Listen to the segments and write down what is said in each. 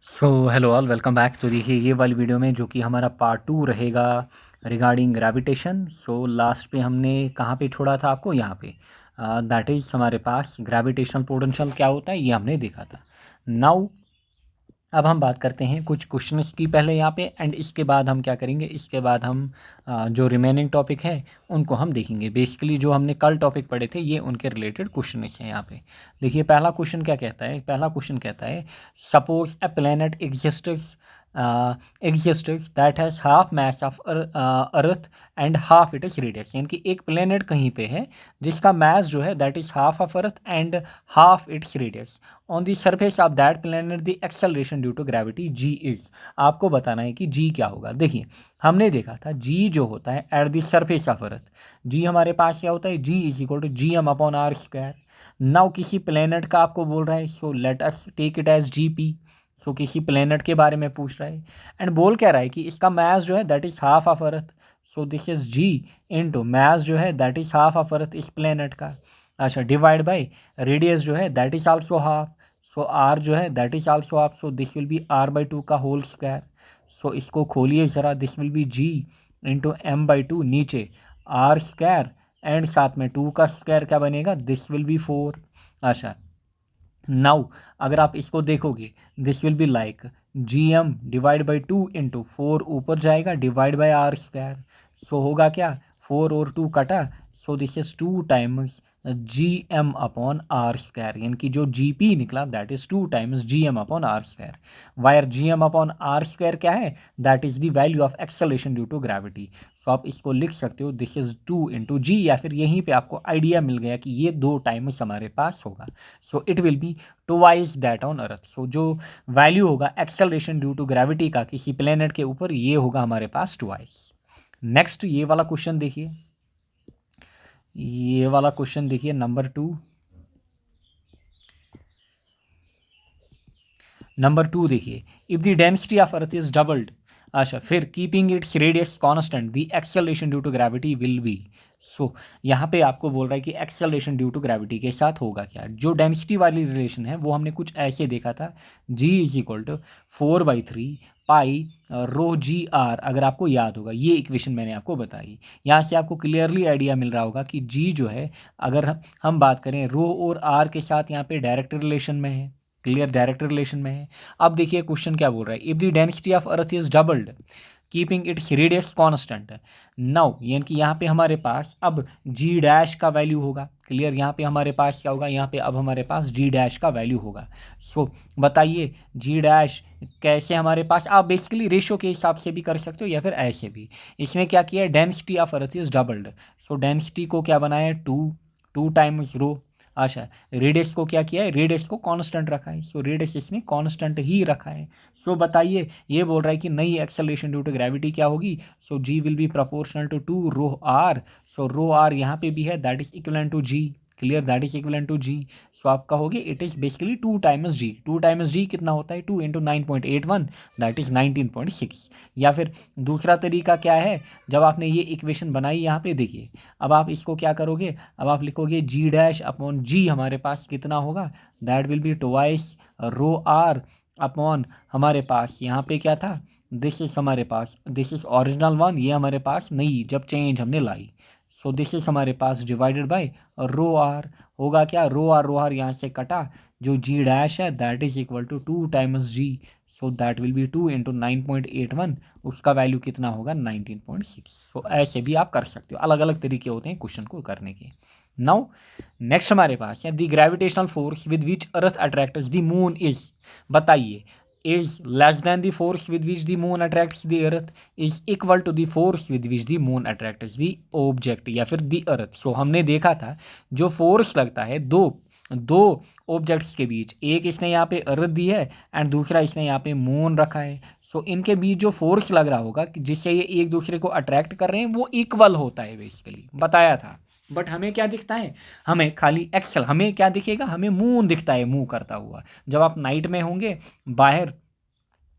So hello all, welcome back. तो देखिए ये वाली वीडियो में जो कि हमारा पार्ट 2 रहेगा रिगार्डिंग ग्रेविटेशन। सो लास्ट पे हमने कहाँ पे छोड़ा था आपको, यहाँ पे दैट इज़ हमारे पास ग्रेविटेशनल पोटेंशियल क्या होता है ये हमने देखा था। नाउ अब हम बात करते हैं कुछ क्वेश्चंस की पहले यहाँ पे, एंड इसके बाद हम क्या करेंगे, इसके बाद हम जो रिमेनिंग टॉपिक है उनको हम देखेंगे। बेसिकली जो हमने कल टॉपिक पढ़े थे ये उनके रिलेटेड क्वेश्चन हैं यहाँ पे। देखिए पहला क्वेश्चन क्या कहता है, पहला क्वेश्चन कहता है suppose a planet exists that has half mass of earth and half it is radius. यानी कि एक प्लेनेट कहीं पे है जिसका मास जो है that is half of earth and half its radius. On the surface of that planet the acceleration due to gravity g is. आपको बताना है कि जी क्या होगा। देखिए हमने देखा था जी जो होता है at the surface of earth, g हमारे पास क्या होता है, g is equal to G M upon r square. Now किसी प्लेनेट का आपको बोल रहा है, so let us take it as g p. So किसी प्लेनेट के बारे में पूछ रहा है एंड बोल क्या रहा है कि इसका मास जो है that is half of earth. So this is g into mass जो है that is half of earth इस प्लेनेट का। अच्छा, डिवाइड बाय रेडियस जो है that is also half. So r जो है that is also half, so this will be r by two का होल स्क्वायर। सो इसको खोलिए ज़रा, this will be g into m by two, नीचे r square and साथ में two का स्क्वायर क्या बनेगा, दिस विल बी फोर। अच्छा, नाउ अगर आप इसको देखोगे this will be like g m divide by two into four ऊपर जाएगा divide by r square. So होगा क्या, फोर और टू कटा, so this is two times g M upon r square. यानी कि जो जी पी निकला that is two times g M upon r square. Where g M upon r square क्या है, that is the value of acceleration due to gravity. So आप इसको लिख सकते हो this is two into g, या फिर यहीं पे आपको आइडिया मिल गया कि ये दो टाइम्स हमारे पास होगा। So it will be twice that on earth. So जो वैल्यू होगा एक्सेलरेशन ड्यू टू ग्रेविटी का किसी प्लेनेट के ऊपर, ये होगा हमारे पास ट्वाइस। नेक्स्ट ये वाला क्वेश्चन देखिए, ये वाला क्वेश्चन देखिए नंबर टू। नंबर टू देखिए, if the density of earth is doubled. अच्छा, फिर keeping its radius constant the acceleration due to gravity will be. So यहाँ पे आपको बोल रहा है कि एक्सेलरेशन ड्यू टू ग्रेविटी के साथ होगा क्या। जो डेंसिटी वाली रिलेशन है वो हमने कुछ ऐसे देखा था, g is equal to 4/3 pi rho G r. अगर आपको याद होगा ये इक्वेशन मैंने आपको बताई, यहाँ से आपको क्लियरली आइडिया मिल रहा होगा कि जी जो है, अगर हम बात करें रो और आर के साथ यहाँ पे डायरेक्ट रिलेशन में है, क्लियर डायरेक्ट रिलेशन में है। अब देखिए क्वेश्चन क्या बोल रहा है, if the density of earth is doubled keeping its radius constant. Now यानी कि यहाँ पे हमारे पास अब जी डैश का वैल्यू होगा। क्लियर, यहाँ पे हमारे पास क्या होगा, यहाँ पे अब हमारे पास जी डैश का वैल्यू होगा। सो बताइए जी डैश कैसे हमारे पास, आप बेसिकली रेशो के हिसाब से भी कर सकते हो या फिर ऐसे भी। इसने क्या किया है, density of earth is doubled. So density को क्या बनाया, टू, टू टाइम्स रो। अच्छा, रेडियस को क्या किया है, रेडियस को कांस्टेंट रखा है। सो रेडियस इसने कांस्टेंट ही रखा है। सो बताइए, ये बोल रहा है कि नई एक्सेलरेशन ड्यू टू ग्रेविटी क्या होगी। So g will be proportional to to rho r. So rho r यहाँ पे भी है, that is equivalent to g. Clear, that is equivalent to g. So आप कहोगे it is basically two times g. Two times g कितना होता है, to into 9.81, that is 19.6। या फिर दूसरा तरीका क्या है, जब आपने ये इक्वेशन बनाई यहाँ पे देखिए, अब आप इसको क्या करोगे, अब आप लिखोगे जी डैश अपॉन जी हमारे पास कितना होगा, that will be twice rho r upon हमारे पास यहाँ पे क्या था, दिस इज हमारे पास, दिस इज ओरिजिनल वन, ये हमारे पास नई जब चेंज हमने लाई। सो दिस इज हमारे पास डिवाइडेड बाय रो आर। होगा क्या, रो आर यहाँ से कटा, जो जी डैश है that is equal to two times g. So that will be two into 9.81, उसका वैल्यू कितना होगा 19.6। सो ऐसे भी आप कर सकते हो, अलग अलग तरीके होते हैं क्वेश्चन को करने के। नाउ नेक्स्ट हमारे पास है the gravitational force with which earth attracts the moon is. बताइए, is less than the force with which the moon attracts the earth, is equal to the force with which the moon attracts the object या फिर the earth. सो हमने देखा था जो force लगता है दो दो ऑब्जेक्ट्स के बीच, एक इसने यहाँ पे अर्थ दी है एंड दूसरा इसने यहाँ पे मून रखा है। सो इनके बीच जो फोर्स लग रहा होगा कि जिससे ये एक दूसरे को अट्रैक्ट कर रहे हैं वो इक्वल होता है, बेसिकली बताया था। बट हमें क्या दिखता है, हमें खाली एक्सल, हमें क्या दिखेगा, हमें मून दिखता है मूव करता हुआ। जब आप नाइट में होंगे बाहर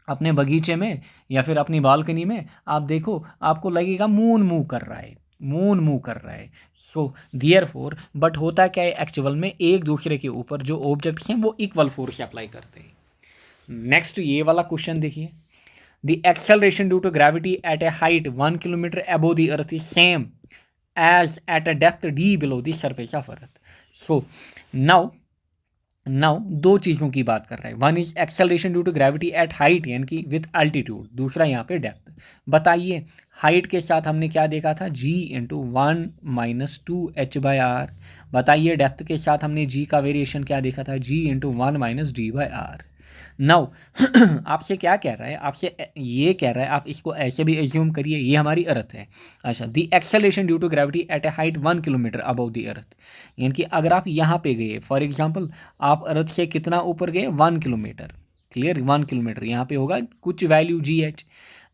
अपने बगीचे में या फिर अपनी बालकनी में, आप देखो आपको लगेगा मून मूव कर रहा है, मून मूव कर रहा है। सो दियर फोर, बट होता क्या है एक्चुअल में, एक दूसरे के ऊपर जो ऑब्जेक्ट्स हैं वो इक्वल फोर्स अप्लाई करते हैं। नेक्स्ट ये वाला क्वेश्चन देखिए, the acceleration due to gravity at a height 1 kilometre above the earth is same as at a depth d below the surface of earth. So now दो चीज़ों की बात कर रहा है, one is acceleration due to gravity at height यानी कि with altitude, दूसरा यहाँ पे डेप्थ। बताइए हाइट के साथ हमने क्या देखा था, g इंटू 1 माइनस 2h/r। बताइए डेप्थ के साथ हमने g का वेरिएशन क्या देखा था, g into 1 minus d/r। Now आपसे क्या कह रहा है, आपसे ये कह रहा है, आप इसको ऐसे भी एज्यूम करिए ये हमारी अर्थ है। अच्छा, the acceleration due to gravity at a height 1 kilometre above the earth, यानी कि अगर आप यहाँ पे गए, फॉर एग्जांपल आप अर्थ से कितना ऊपर गए, 1 किलोमीटर, क्लियर 1 किलोमीटर, यहाँ पे होगा कुछ वैल्यू GH।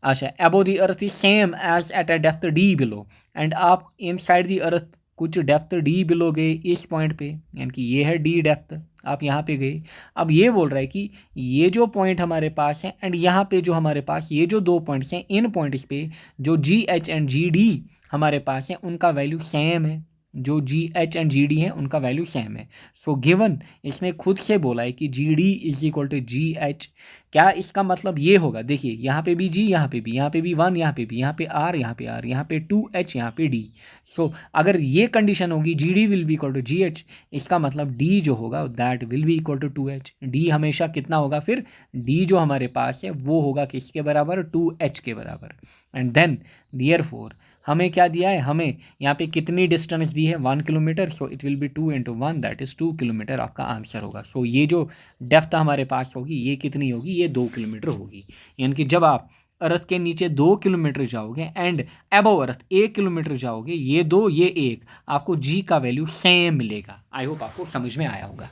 अच्छा, above the earth is same as at a depth d below, and आप इन साइड द अर्थ कुछ डेप्थ d बिलो गए इस पॉइंट पे, यानी कि ये है d डेप्थ, आप यहाँ पे गए। अब ये बोल रहा है कि ये जो पॉइंट हमारे पास है एंड यहाँ पे जो हमारे पास ये जो दो पॉइंट्स हैं, इन पॉइंट्स पे जो GH एंड GD हमारे पास है उनका वैल्यू सेम है, जो GH एंड GD हैं उनका वैल्यू सेम है। सो गिवन इसने खुद से बोला है कि GD is equal to GH, क्या इसका मतलब ये होगा, देखिए यहाँ पे भी G, यहाँ पे भी 1, यहाँ पे भी, यहाँ पे R, यहाँ पे R, यहाँ पे 2H, यहाँ पे D। सो अगर ये कंडीशन होगी GD will be equal to GH, इसका मतलब D जो होगा that will be equal to 2H। D हमेशा कितना होगा फिर, D जो हमारे पास है वो होगा किसके बराबर, 2H के बराबर। एंड देन देयरफॉर हमें क्या दिया है, हमें यहाँ पे कितनी डिस्टेंस दी है, 1 kilometre, so it will B 2 into 1 that is 2 kilometre आपका आंसर होगा। सो ये जो डेप्थ हमारे पास होगी ये कितनी होगी, ये 2 किलोमीटर होगी। यानी कि जब आप अर्थ के नीचे 2 किलोमीटर जाओगे एंड अबव अर्थ 1 किलोमीटर जाओगे, ये 2 ये 1, आपको G का वैल्यू सेम मिलेगा। आई होप आपको समझ में आया होगा।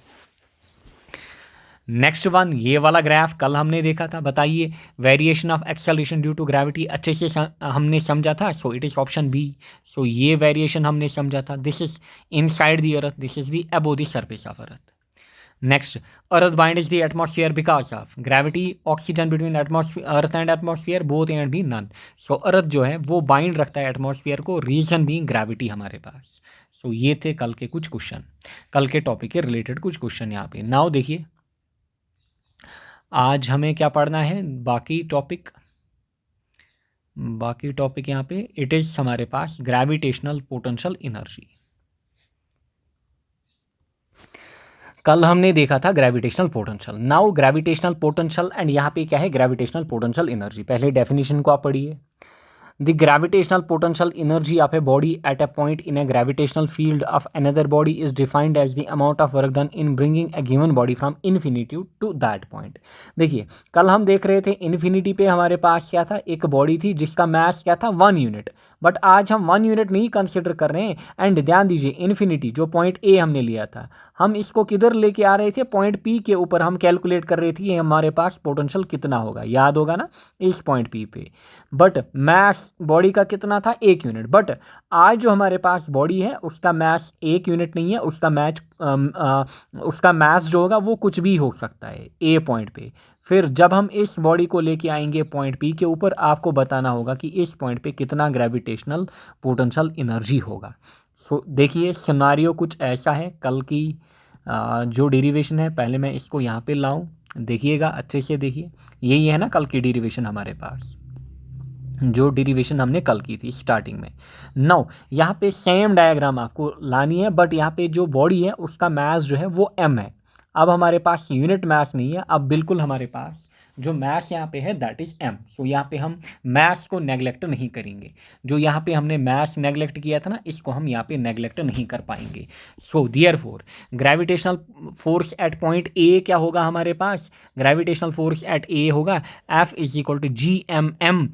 नेक्स्ट वन, ये वाला ग्राफ कल हमने देखा था, बताइए variation of acceleration due to gravity अच्छे से हमने समझा था, so it is option b. So ये वेरिएशन हमने समझा था, this is inside the earth, this is the above the surface of earth. Next, earth binds the atmosphere because of gravity, oxygen between atmosphere earth and atmosphere both and b none. So earth जो है वो bind रखता है atmosphere को, reason B gravity हमारे पास। So ये थे कल के कुछ क्वेश्चन, कल के टॉपिक के रिलेटेड कुछ क्वेश्चन यहाँ पे। नाउ देखिए आज हमें क्या पढ़ना है, बाकी टॉपिक यहाँ पे इट इज़ हमारे पास ग्रेविटेशनल पोटेंशियल एनर्जी। कल हमने देखा था gravitational potential, now gravitational potential and यहाँ पे क्या है, ग्रेविटेशनल पोटेंशियल एनर्जी। पहले डेफिनेशन को आप पढ़िए, the gravitational potential energy of a body at a point in a gravitational field of another body is defined as the amount of work done in bringing a given body from infinity to that point। देखिए कल हम देख रहे थे infinity पे हमारे पास क्या था, एक बॉडी थी जिसका मास क्या था 1 यूनिट, बट आज हम 1 यूनिट नहीं कंसिडर कर रहे हैं। एंड ध्यान दीजिए इन्फिनिटी जो पॉइंट ए हमने लिया था, हम इसको किधर लेके आ रहे थे, पॉइंट पी के ऊपर हम कैलकुलेट कर रहे थे कि हमारे पास पोटेंशियल कितना होगा, याद होगा ना, इस पॉइंट पी पे। बट मास बॉडी का कितना था, 1 यूनिट, बट आज जो हमारे पास बॉडी है उसका मास 1 यूनिट नहीं है, उसका मास जो होगा वो कुछ भी हो सकता है ए पॉइंट पे। फिर जब हम इस बॉडी को लेके आएंगे पॉइंट पी के ऊपर, आपको बताना होगा कि इस पॉइंट पे कितना ग्रेविटेशनल पोटेंशियल एनर्जी होगा। सो देखिए सिनारियो कुछ ऐसा है, कल की जो डेरिवेशन है पहले मैं इसको यहाँ पे लाऊं, देखिएगा अच्छे से देखिए, यही है ना कल की डेरिवेशन हमारे पास, जो डेरिवेशन हमने कल की थी स्टार्टिंग में। नाउ यहाँ पे सेम डायग्राम आपको लानी है, बट यहाँ पे जो बॉडी है उसका मास जो है वो m है। अब हमारे पास यूनिट मास नहीं है, अब बिल्कुल हमारे पास जो मास यहाँ पे है दैट इज़ m। सो यहाँ पे हम मास को नेगलेक्ट नहीं करेंगे, जो यहाँ पे हमने मास नेगलेक्ट किया था ना, इसको हम यहाँ पे नेगलेक्ट नहीं कर पाएंगे। So therefore gravitational force at point a क्या होगा हमारे पास, ग्रेविटेशनल फोर्स एट ए होगा F is equal to GMM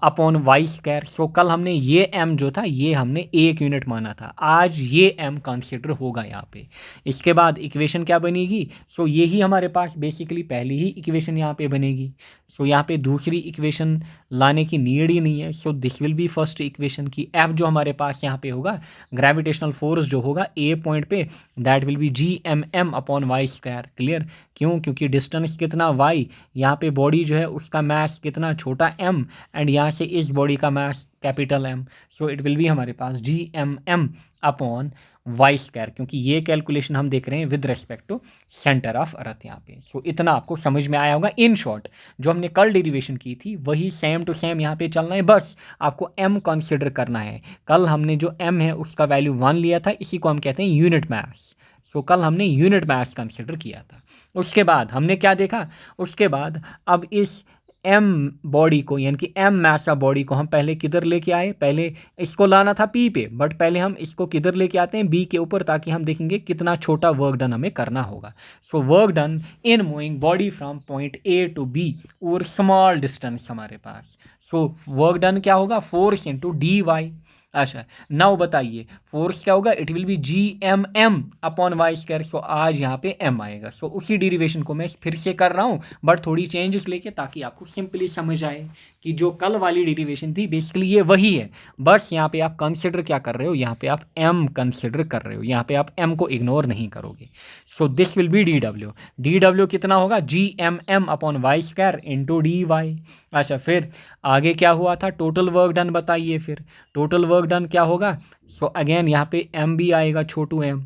upon Y square. So कल हमने ये m जो था ये हमने 1 यूनिट माना था, आज ये m कंसिडर होगा यहाँ पे। इसके बाद इक्वेशन क्या बनेगी, सो यही हमारे पास बेसिकली पहली ही इक्वेशन यहाँ पे बनेगी। सो यहाँ पे दूसरी इक्वेशन लाने की नीड ही नहीं है, सो this will B first equation की F जो हमारे पास यहाँ पे होगा ग्रेविटेशनल फोर्स जो होगा ए पॉइंट पे that will be GMM upon Y square. Clear, क्यों, क्योंकि डिस्टेंस कितना y, यहाँ पे बॉडी जो है उसका मास कितना छोटा m, एंड यहाँ से इस बॉडी का mass capital M। So it will be हमारे पास GMM अपॉन वाई स्क्वायर, क्योंकि ये कैलकुलेशन हम देख रहे हैं with respect to centre of earth यहाँ पे। सो इतना आपको समझ में आया होगा। इन शॉर्ट जो हमने कल डेरिवेशन की थी वही सेम टू सेम यहाँ पे चलना है, बस आपको m कंसिडर करना है। कल हमने जो m है उसका वैल्यू 1 लिया था, इसी को हम कहते हैं यूनिट मास। सो कल हमने यूनिट मास कंसिडर किया था। उसके बाद हमने क्या देखा, उसके बाद अब इस एम बॉडी को यानी कि एम मास ऑफ बॉडी को हम पहले किधर लेके आए, पहले इसको लाना था पी पे, बट पहले हम इसको किधर लेके आते हैं, बी के ऊपर, ताकि हम देखेंगे कितना छोटा वर्क डन हमें करना होगा। So work done in moving body from point a to b और स्मॉल डिस्टेंस हमारे पास। सो वर्क डन क्या होगा, फोर्स इंटू डी वाई। अच्छा नाउ बताइए फोर्स क्या होगा, it will be G M M upon Y square. So आज यहाँ पे एम आएगा। सो उसी डेरिवेशन को मैं फिर से कर रहा हूँ बट थोड़ी चेंजेस लेके, ताकि आपको सिंपली समझ आए कि जो कल वाली डेरिवेशन थी बेसिकली ये वही है। बस यहाँ पे आप कंसिडर क्या कर रहे हो, यहाँ पे आप एम कंसिडर कर रहे हो, यहाँ पे आप एम को इग्नोर नहीं करोगे। So this will be D W. D W कितना होगा, G M M upon Y square into D Y. अच्छा फिर आगे क्या हुआ था, टोटल वर्क डन बताइए। फिर टोटल वर्क डन क्या होगा, सो अगेन यहाँ पे एम भी आएगा, छोटू m.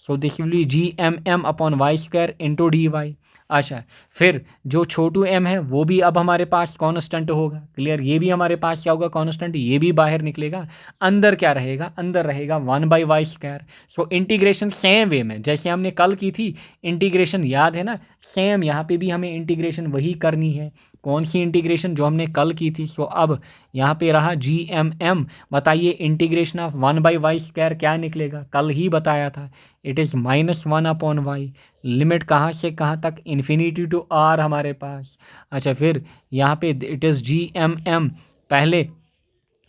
So this will be G M M upon Y square into D Y. अच्छा फिर जो छोटू एम है वो भी अब हमारे पास कांस्टेंट होगा, क्लियर। ये भी हमारे पास क्या होगा, कांस्टेंट, ये भी बाहर निकलेगा। अंदर क्या रहेगा, अंदर रहेगा 1/y square. So integration same way में जैसे हमने कल की थी इंटीग्रेशन, याद है ना, सेम यहाँ पे भी हमें इंटीग्रेशन वही करनी है। कौन सी इंटीग्रेशन, जो हमने कल की थी। सो अब यहाँ पे रहा जी एम एम। बताइए इंटीग्रेशन ऑफ 1/y स्क्वायर क्या निकलेगा, कल ही बताया था, it is -1 upon y. Limit कहाँ से कहाँ तक, इन्फिनिटी टू आर हमारे पास। अच्छा फिर यहाँ पे it is g M m पहले,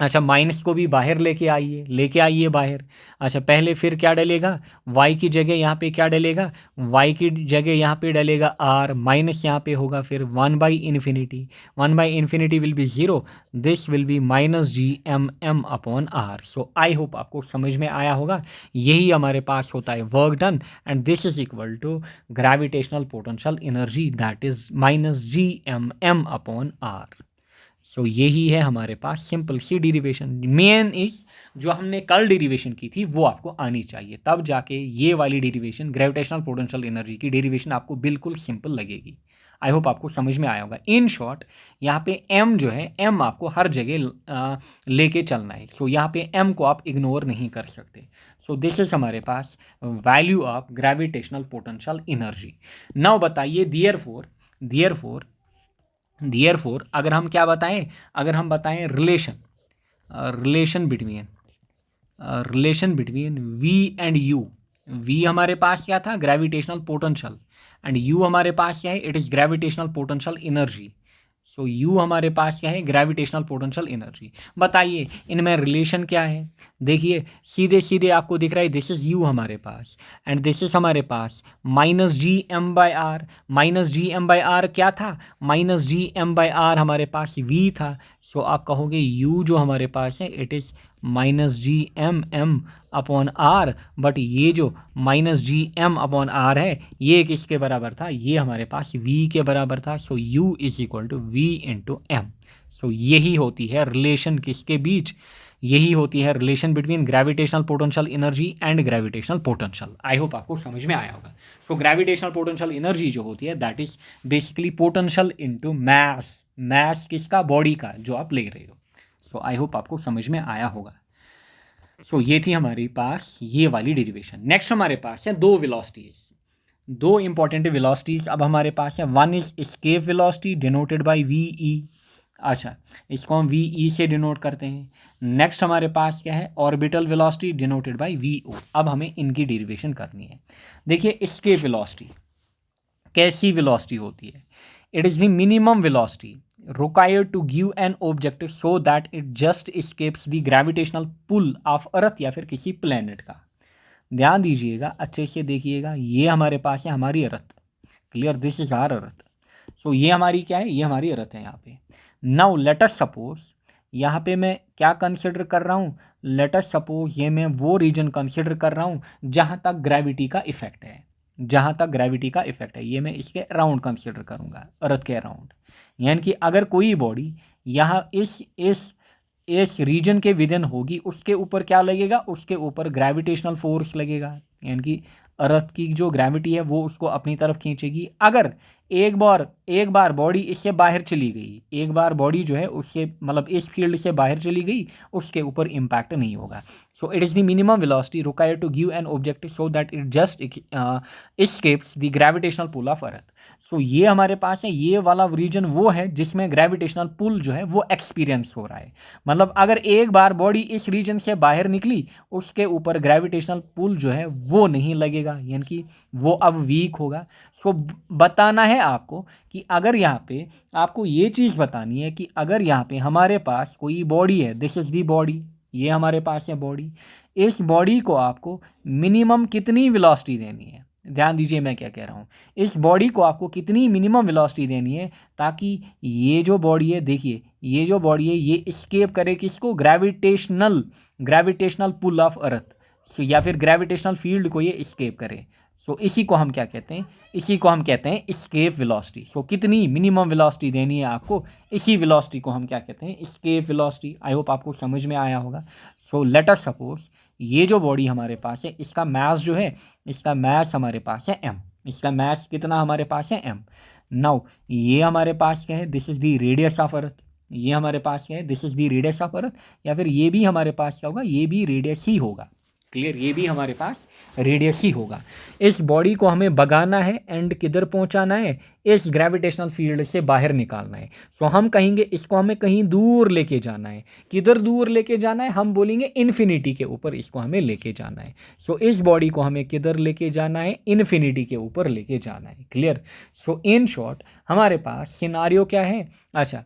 अच्छा माइनस को भी बाहर लेके आइए बाहर। अच्छा पहले फिर क्या डलेगा, y की जगह यहाँ पे क्या डलेगा, y की जगह यहाँ पे डलेगा r, माइनस यहाँ पे होगा फिर one by infinity. One by infinity will be 0, this will be minus G M M upon are. So I hope आपको समझ में आया होगा। यही हमारे पास होता है work done, and this is equal to gravitational potential energy, that is minus G M M upon are. So यही है हमारे पास सिंपल सी डेरिवेशन। मेन इज जो हमने कल डेरिवेशन की थी वो आपको आनी चाहिए, तब जाके ये वाली डेरिवेशन ग्रेविटेशनल पोटेंशियल एनर्जी की डेरिवेशन आपको बिल्कुल सिंपल लगेगी। आई होप आपको समझ में आया होगा। इन शॉर्ट यहाँ पे m जो है, m आपको हर जगह लेके चलना है। सो यहाँ पे m को आप इग्नोर नहीं कर सकते। सो दिस इज हमारे पास value of gravitational potential energy. Now बताइए देयरफॉर अगर हम क्या बताएं, अगर हम बताएं relation between v and u। v हमारे पास क्या था, ग्रेविटेशनल पोटेंशियल, एंड u हमारे पास क्या है, it is gravitational potential energy. So u हमारे पास क्या है, ग्रेविटेशनल पोटेंशियल एनर्जी। बताइए इनमें रिलेशन क्या है। देखिए सीधे सीधे आपको दिख रहा है, दिस इज u हमारे पास एंड दिस इज हमारे पास minus G M by r. Minus G M by r क्या था, minus G M by are हमारे पास v था। सो आप कहोगे u जो हमारे पास है it is minus G M M upon r, but ये जो minus G M upon r है ये किसके बराबर था, ये हमारे पास v के बराबर था। So u is equal to v into m. So यही होती है रिलेशन किसके बीच, यही होती है relation between gravitational potential energy and gravitational potential. I hope आपको समझ में आया होगा। सो ग्रेविटेशनल पोटेंशियल एनर्जी जो होती है that is basically potential into mass, mass किसका, बॉडी का जो आप ले रहे हो। सो आई होप आपको समझ में आया होगा। सो ये थी हमारे पास ये वाली डेरिवेशन। नेक्स्ट हमारे पास है दो वेलोसिटीज, दो इंपॉर्टेंट वेलोसिटीज अब हमारे पास है। One is escape velocity denoted by V E. अच्छा इसको हम वी ई से डिनोट करते हैं। नेक्स्ट हमारे पास क्या है, orbital velocity denoted by v o. अब हमें इनकी डेरिवेशन करनी है। देखिए एस्केप वेलोसिटी कैसी वेलोसिटी होती है, it is the minimum velocity required to give an object so that it just escapes the gravitational pull of earth या फिर किसी planet का। ध्यान दीजिएगा अच्छे से देखिएगा, ये हमारे पास है हमारी earth, clear, this is our earth. So ये हमारी क्या है, ये हमारी अर्थ है यहाँ पे। नाउ लेट अस सपोज यहाँ पे मैं क्या कंसिडर कर रहा हूँ, लेट अस सपोज ये मैं वो रीजन कंसिडर कर रहा हूँ जहाँ तक ग्रेविटी का इफेक्ट है, जहाँ तक ग्रेविटी का इफेक्ट है ये मैं इसके अराउंड कंसिडर करूँगा, अर्थ के अराउंड। यानी कि अगर कोई बॉडी यहाँ इस इस रीजन के विदिन होगी उसके ऊपर क्या लगेगा, उसके ऊपर ग्रेविटेशनल फोर्स लगेगा, यानी कि अर्थ की जो ग्रेविटी है वो उसको अपनी तरफ खींचेगी। अगर एक बार बॉडी इससे बाहर चली गई, एक बार बॉडी जो है उससे मतलब इस फील्ड से बाहर चली गई, उसके ऊपर इम्पैक्ट नहीं होगा। So it is the minimum velocity required to give an object so that it just escapes the gravitational pull of earth. So ये हमारे पास है, ये वाला रीजन वो है जिसमें ग्रेविटेशनल पुल जो है वो एक्सपीरियंस हो रहा है। मतलब अगर एक बार बॉडी इस रीजन से बाहर निकली, उसके ऊपर ग्रेविटेशनल पुल जो है वो नहीं लगेगा, यानी कि वो अब वीक होगा। सो बताना है आपको कि अगर यहाँ पे आपको ये चीज़ बतानी है कि अगर यहाँ पे हमारे पास कोई बॉडी है, दिस इज़ दी बॉडी, ये हमारे पास है बॉडी, इस बॉडी को आपको मिनिमम कितनी वेलोसिटी देनी है, ध्यान दीजिए मैं क्या कह रहा हूँ, इस बॉडी को आपको कितनी मिनिमम वेलोसिटी देनी है ताकि ये जो बॉडी है, देखिए ये जो बॉडी है ये एस्केप करे किसको, ग्रेविटेशनल पुल ऑफ अर्थ, या फिर ग्रेविटेशनल फील्ड को ये एस्केप करे। सो इसी को हम क्या कहते हैं, इसी को हम कहते हैं एस्केप वेलोसिटी। सो कितनी मिनिमम वेलोसिटी देनी है आपको, इसी वेलोसिटी को हम क्या कहते हैं, एस्केप वेलोसिटी। आई होप आपको समझ में आया होगा। सो लेट अस सपोज ये जो बॉडी हमारे पास है, इसका मास जो है, इसका मास हमारे पास है m, इसका मास कितना हमारे पास है m। नाउ ये हमारे पास क्या है, this is the radius of अर्थ, ये हमारे पास क्या है, this is the radius of earth, या फिर ये भी हमारे पास क्या होगा, ये भी रेडियस ही होगा। क्लियर, ये भी हमारे पास रेडियस ही होगा। इस बॉडी को हमें भगाना है एंड किधर पहुंचाना है, इस ग्रेविटेशनल फील्ड से बाहर निकालना है। सो हम कहेंगे इसको हमें कहीं दूर लेके जाना है। किधर दूर लेके जाना है, हम बोलेंगे इन्फिनिटी के ऊपर इसको हमें लेके जाना है। सो इस बॉडी को हमें किधर लेके जाना है, इन्फिनिटी के ऊपर लेके जाना है। क्लियर। सो इन शॉर्ट हमारे पास सिनारियो क्या है, अच्छा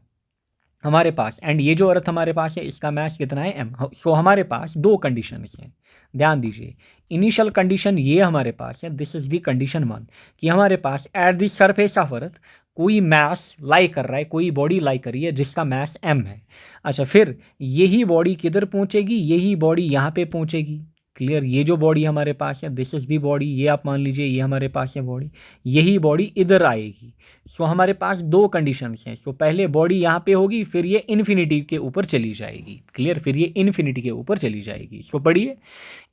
हमारे पास एंड ये जो अर्थ हमारे पास है इसका मास कितना है m। सो हमारे पास दो कंडीशन हैं, ध्यान दीजिए। इनिशियल कंडीशन ये हमारे पास है, दिस इज दी कंडीशन 1, कि हमारे पास at the surface of earth कोई मास लाई कर रहा है, कोई बॉडी लाई कर रही है जिसका मास m है। अच्छा फिर यही बॉडी किधर पहुंचेगी, यही बॉडी यहाँ पे पहुंचेगी। क्लियर, ये जो बॉडी हमारे पास है, दिस इज़ दी बॉडी, ये आप मान लीजिए ये हमारे पास है बॉडी, यही बॉडी इधर आएगी। सो हमारे पास दो कंडीशंस हैं। सो पहले बॉडी यहाँ पे होगी, फिर ये इन्फिनिटी के ऊपर चली जाएगी। क्लियर, फिर ये इन्फिनिटी के ऊपर चली जाएगी। सो पढ़िए,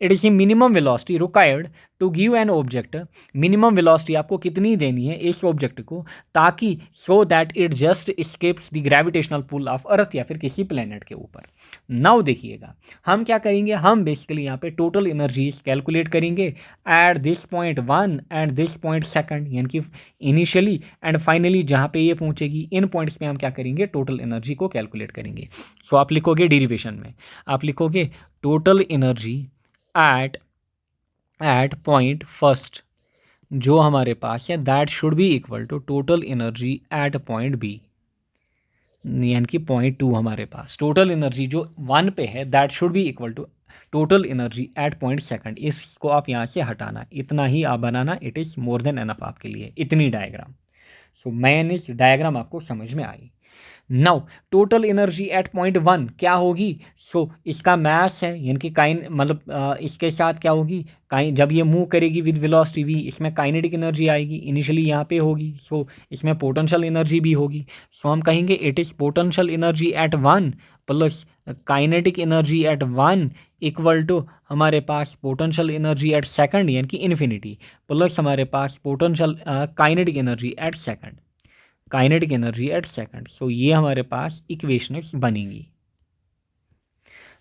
it is a minimum velocity required to give an object. Minimum velocity आपको कितनी देनी है इस ऑब्जेक्ट को, ताकि so that it just escapes the gravitational pull of earth या फिर किसी प्लेनेट के ऊपर। नाउ देखिएगा हम क्या करेंगे, हम बेसिकली यहाँ पे टोटल एनर्जीज कैलकुलेट करेंगे at this point 1 and this point 2, यानी कि इनिशियली एंड फाइनली जहाँ पे ये पहुँचेगी, इन पॉइंट्स पे हम क्या करेंगे, टोटल एनर्जी को कैलकुलेट करेंगे। सो आप लिखोगे डेरिवेशन में, आप लिखोगे total energy at point first जो हमारे पास है, that should be equal to total energy at point b, यानी कि पॉइंट 2 हमारे पास टोटल एनर्जी जो 1 पे है, that should be equal to total energy at point 2। इसको आप यहाँ से हटाना, इतना ही आप बनाना, it is more than enough आपके लिए, इतनी डायग्राम। सो मैन इस डायग्राम आपको समझ में आई। Now total energy at point 1 क्या होगी, सो इसका मास है, यानी कि मतलब इसके साथ क्या होगी, जब ये मूव करेगी विद वेलोसिटी v, इसमें काइनेटिक एनर्जी आएगी, इनिशियली यहाँ पे होगी। सो इसमें पोटेंशियल एनर्जी भी होगी। सो हम कहेंगे it is potential energy at 1 plus kinetic energy at 1 equal to हमारे पास पोटेंशियल एनर्जी एट 2, यानी कि इन्फिनिटी, प्लस हमारे पास potential kinetic energy at 2, kinetic energy at 2। So ये हमारे पास इक्वेशंस बनेंगी।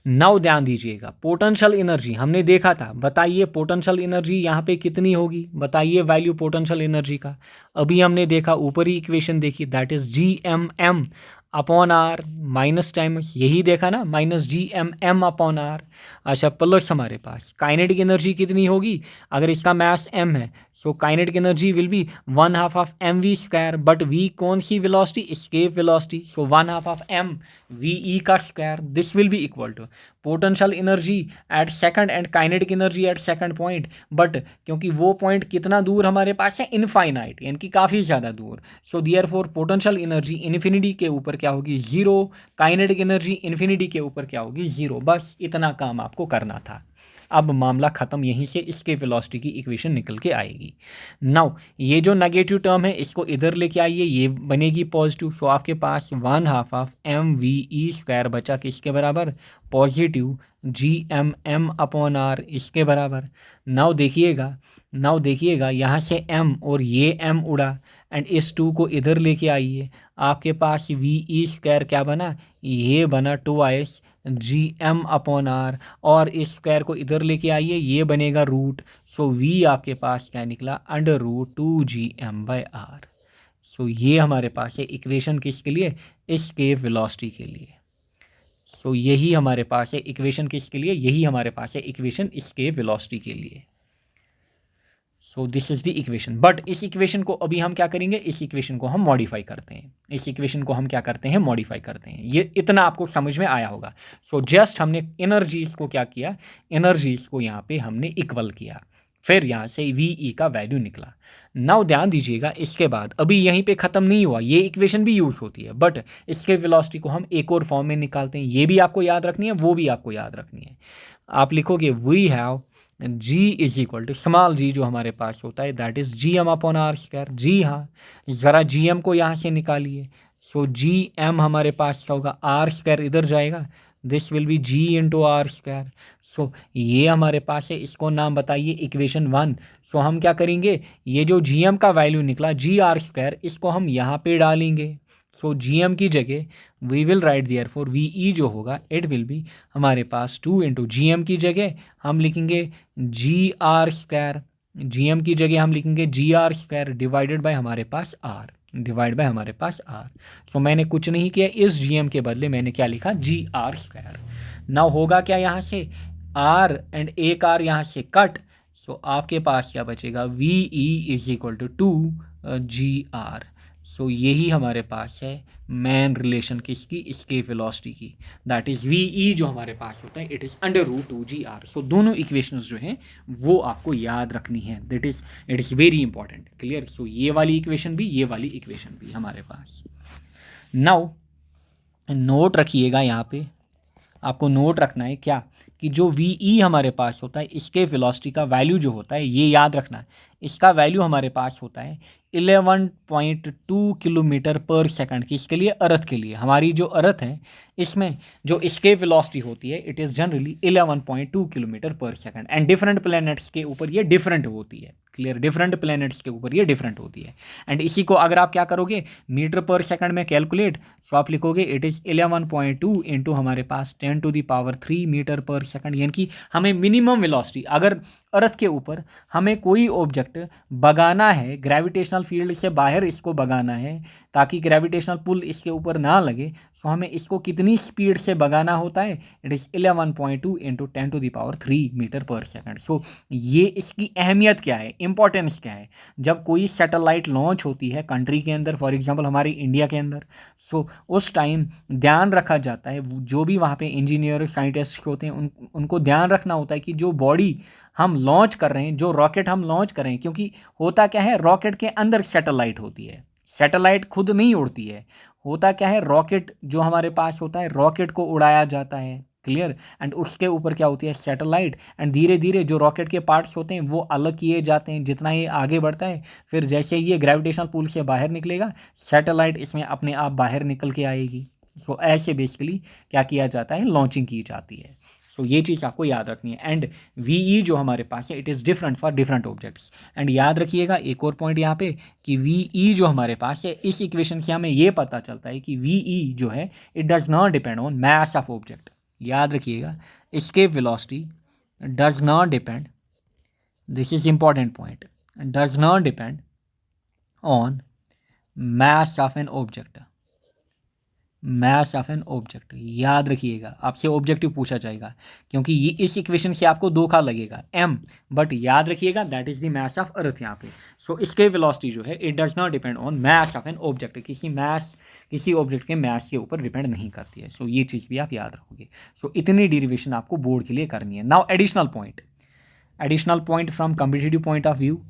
नाउ ध्यान दीजिएगा, पोटेंशियल एनर्जी हमने देखा था, बताइए पोटेंशियल एनर्जी यहाँ पे कितनी होगी, बताइए वैल्यू पोटेंशियल एनर्जी का। अभी हमने देखा, ऊपरी इक्वेशन देखी, that is GMM upon r minus times, यही देखा ना, माइनस GMM अपॉन आर। अच्छा प्लस हमारे पास काइनेटिक एनर्जी कितनी होगी, अगर इसका मास m है, so kinetic energy will be 1/2 of mv², but v कौन सी velocity, escape velocity, so 1/2 of mve का square, this will be equal to potential energy at 2 and kinetic energy at 2 point, but क्योंकि वो point कितना दूर हमारे पास है, इनफाइनाइट, यानी कि काफ़ी ज़्यादा दूर। So therefore potential energy infinity के ऊपर क्या होगी, 0, काइनेटिक एनर्जी इन्फिनिटी के ऊपर क्या होगी, 0। बस इतना काम आपको करना था। अब मामला ख़त्म, यहीं से escape velocity की इक्वेशन निकल के आएगी। नाउ ये जो नेगेटिव टर्म है इसको इधर लेके आइए, ये बनेगी पॉजिटिव। सो आपके पास 1/2 ऑफ mv² बचा किसके बराबर, पॉजिटिव gmm/r इसके बराबर। नाउ देखिएगा यहाँ से m और ये m उड़ा एंड इस 2 को इधर लेके आइए, आपके पास ve² क्या बना, ये बना 2s gm/r, और इस स्क्वायर को इधर लेके आइए, ये बनेगा रूट। सो v आपके पास क्या निकला, √2gm/r। सो ये हमारे पास है इक्वेशन किसके लिए, एस्केप वेलोसिटी के लिए। सो यही हमारे पास है इक्वेशन किसके लिए, यही हमारे पास है इक्वेशन एस्केप वेलोसिटी के लिए। सो this is the equation. But इस इक्वेशन को अभी हम क्या करेंगे, इस इक्वेशन को हम मॉडिफाई करते हैं, इस इक्वेशन को हम क्या करते हैं, मॉडिफाई करते हैं। ये इतना आपको समझ में आया होगा। सो जस्ट हमने एनर्जीज को क्या किया, एनर्जीज को यहाँ पे हमने इक्वल किया, फिर यहाँ से वी का वैल्यू निकला। नाउ ध्यान दीजिएगा, इसके बाद अभी यहीं पे ख़त्म नहीं हुआ, ये इक्वेशन भी यूज़ होती है, बट इसके वेलोसिटी को हम एक और फॉर्म में निकालते हैं। ये भी आपको याद रखनी है, वो भी आपको याद रखनी है। आप लिखोगे we have g is equal to small g जो हमारे पास होता है दैट इज़ gm/r²। जी हाँ, ज़रा gm को यहाँ से निकालिए। सो gm हमारे पास क्या होगा, r² इधर जाएगा, this will B g into r²। सो ये हमारे पास है, इसको नाम बताइए इक्वेशन 1। सो हम क्या करेंगे, ये जो gm का वैल्यू निकला gr², इसको हम यहाँ पे डालेंगे। सो gm की जगह we will write there for ve जो होगा इट विल बी हमारे पास 2 इंटू gm की जगह हम लिखेंगे gr², gm की जगह हम लिखेंगे gr² डिवाइडेड बाय हमारे पास r। सो मैंने कुछ नहीं किया, इस gm के बदले मैंने क्या लिखा, gr²। नाउ होगा क्या, यहाँ से r एंड एक r यहाँ से कट। सो आपके पास क्या बचेगा, ve is equal to 2gr। So यही हमारे पास है मेन रिलेशन किसकी, एस्केप वेलोसिटी की, दैट इज़ ve जो हमारे पास होता है इट इज़ √2gr। सो दोनों इक्वेशंस जो हैं वो आपको याद रखनी है, that is it is very important, clear. So ये वाली इक्वेशन भी, ये वाली इक्वेशन भी हमारे पास। नाउ नोट रखिएगा, यहाँ पे आपको नोट रखना है क्या, कि जो ve हमारे पास होता है एस्केप वेलोसिटी का वैल्यू जो होता है, ये याद रखना है, इसका वैल्यू हमारे पास होता है 11.2 किलोमीटर पर सेकंड। किसके लिए, अर्थ के लिए। हमारी जो अर्थ है इसमें जो एस्केप वेलोसिटी होती है इट इज़ जनरली 11.2 किलोमीटर पर सेकंड, एंड डिफरेंट प्लैनेट्स के ऊपर ये डिफरेंट होती है, क्लियर। डिफरेंट प्लैनेट्स के ऊपर ये डिफरेंट होती है। एंड इसी को अगर आप क्या करोगे, मीटर पर सेकंड में कैलकुलेट, सो आप लिखोगे इट इज़ 11.2 इंटू हमारे पास 10⁻³ मीटर पर सेकंड। यानी कि हमें मिनिमम वेलोसिटी, अगर अर्थ के ऊपर हमें कोई ऑब्जेक्ट भगाना है, ग्रेविटेशनल फील्ड से बाहर इसको भगाना है ताकि ग्रेविटेशनल पुल इसके ऊपर ना लगे, सो हमें इसको कितनी स्पीड से भगाना होता है, it is 11.2 into 10⁻³ metre per second. सो ये इसकी अहमियत क्या है, इंपॉर्टेंस क्या है, जब कोई सैटेलाइट लॉन्च होती है कंट्री के अंदर, फॉर एग्जांपल हमारी इंडिया के अंदर, सो उस टाइम ध्यान रखा जाता है, जो भी वहाँ पे इंजीनियर साइंटिस्ट होते हैं उनको ध्यान रखना होता है कि जो बॉडी हम लॉन्च कर रहे हैं, जो रॉकेट हम लॉन्च कर रहे हैं, क्योंकि होता क्या है, रॉकेट के अंदर सैटेलाइट होती है, सैटेलाइट खुद नहीं उड़ती है। होता क्या है, रॉकेट जो हमारे पास होता है, रॉकेट को उड़ाया जाता है, क्लियर। एंड उसके ऊपर क्या होती है, सैटेलाइट, एंड धीरे धीरे जो रॉकेट के पार्ट्स होते हैं वो अलग किए जाते हैं जितना ये आगे बढ़ता है। फिर जैसे ये ग्रेविटेशनल पुल से बाहर निकलेगा, सैटेलाइट इसमें अपने आप बाहर निकल के आएगी। सो ऐसे बेसिकली क्या किया जाता है, लॉन्चिंग की जाती है। सो ये चीज़ आपको याद रखनी है। एंड ve जो हमारे पास है it is different for different objects. And याद रखिएगा एक और पॉइंट यहाँ पे, कि ve जो हमारे पास है, इस इक्वेशन से हमें ये पता चलता है कि ve जो है it does not depend on mass of object. याद रखिएगा, escape velocity does not depend, this is important point, does not depend on mass of an object. Mass of an object, याद रखिएगा, आपसे ऑब्जेक्टिव पूछा जाएगा, क्योंकि ये इस इक्वेशन से आपको धोखा लगेगा m, बट याद रखिएगा that is the mass of earth यहाँ पे। सो इसके वेलोसिटी जो है it does not depend on mass of an object, किसी ऑब्जेक्ट के मास के ऊपर डिपेंड नहीं करती है। सो ये चीज़ भी आप याद रखोगे। सो इतनी डेरिवेशन आपको बोर्ड के लिए करनी है। Now additional point from competitive point of view.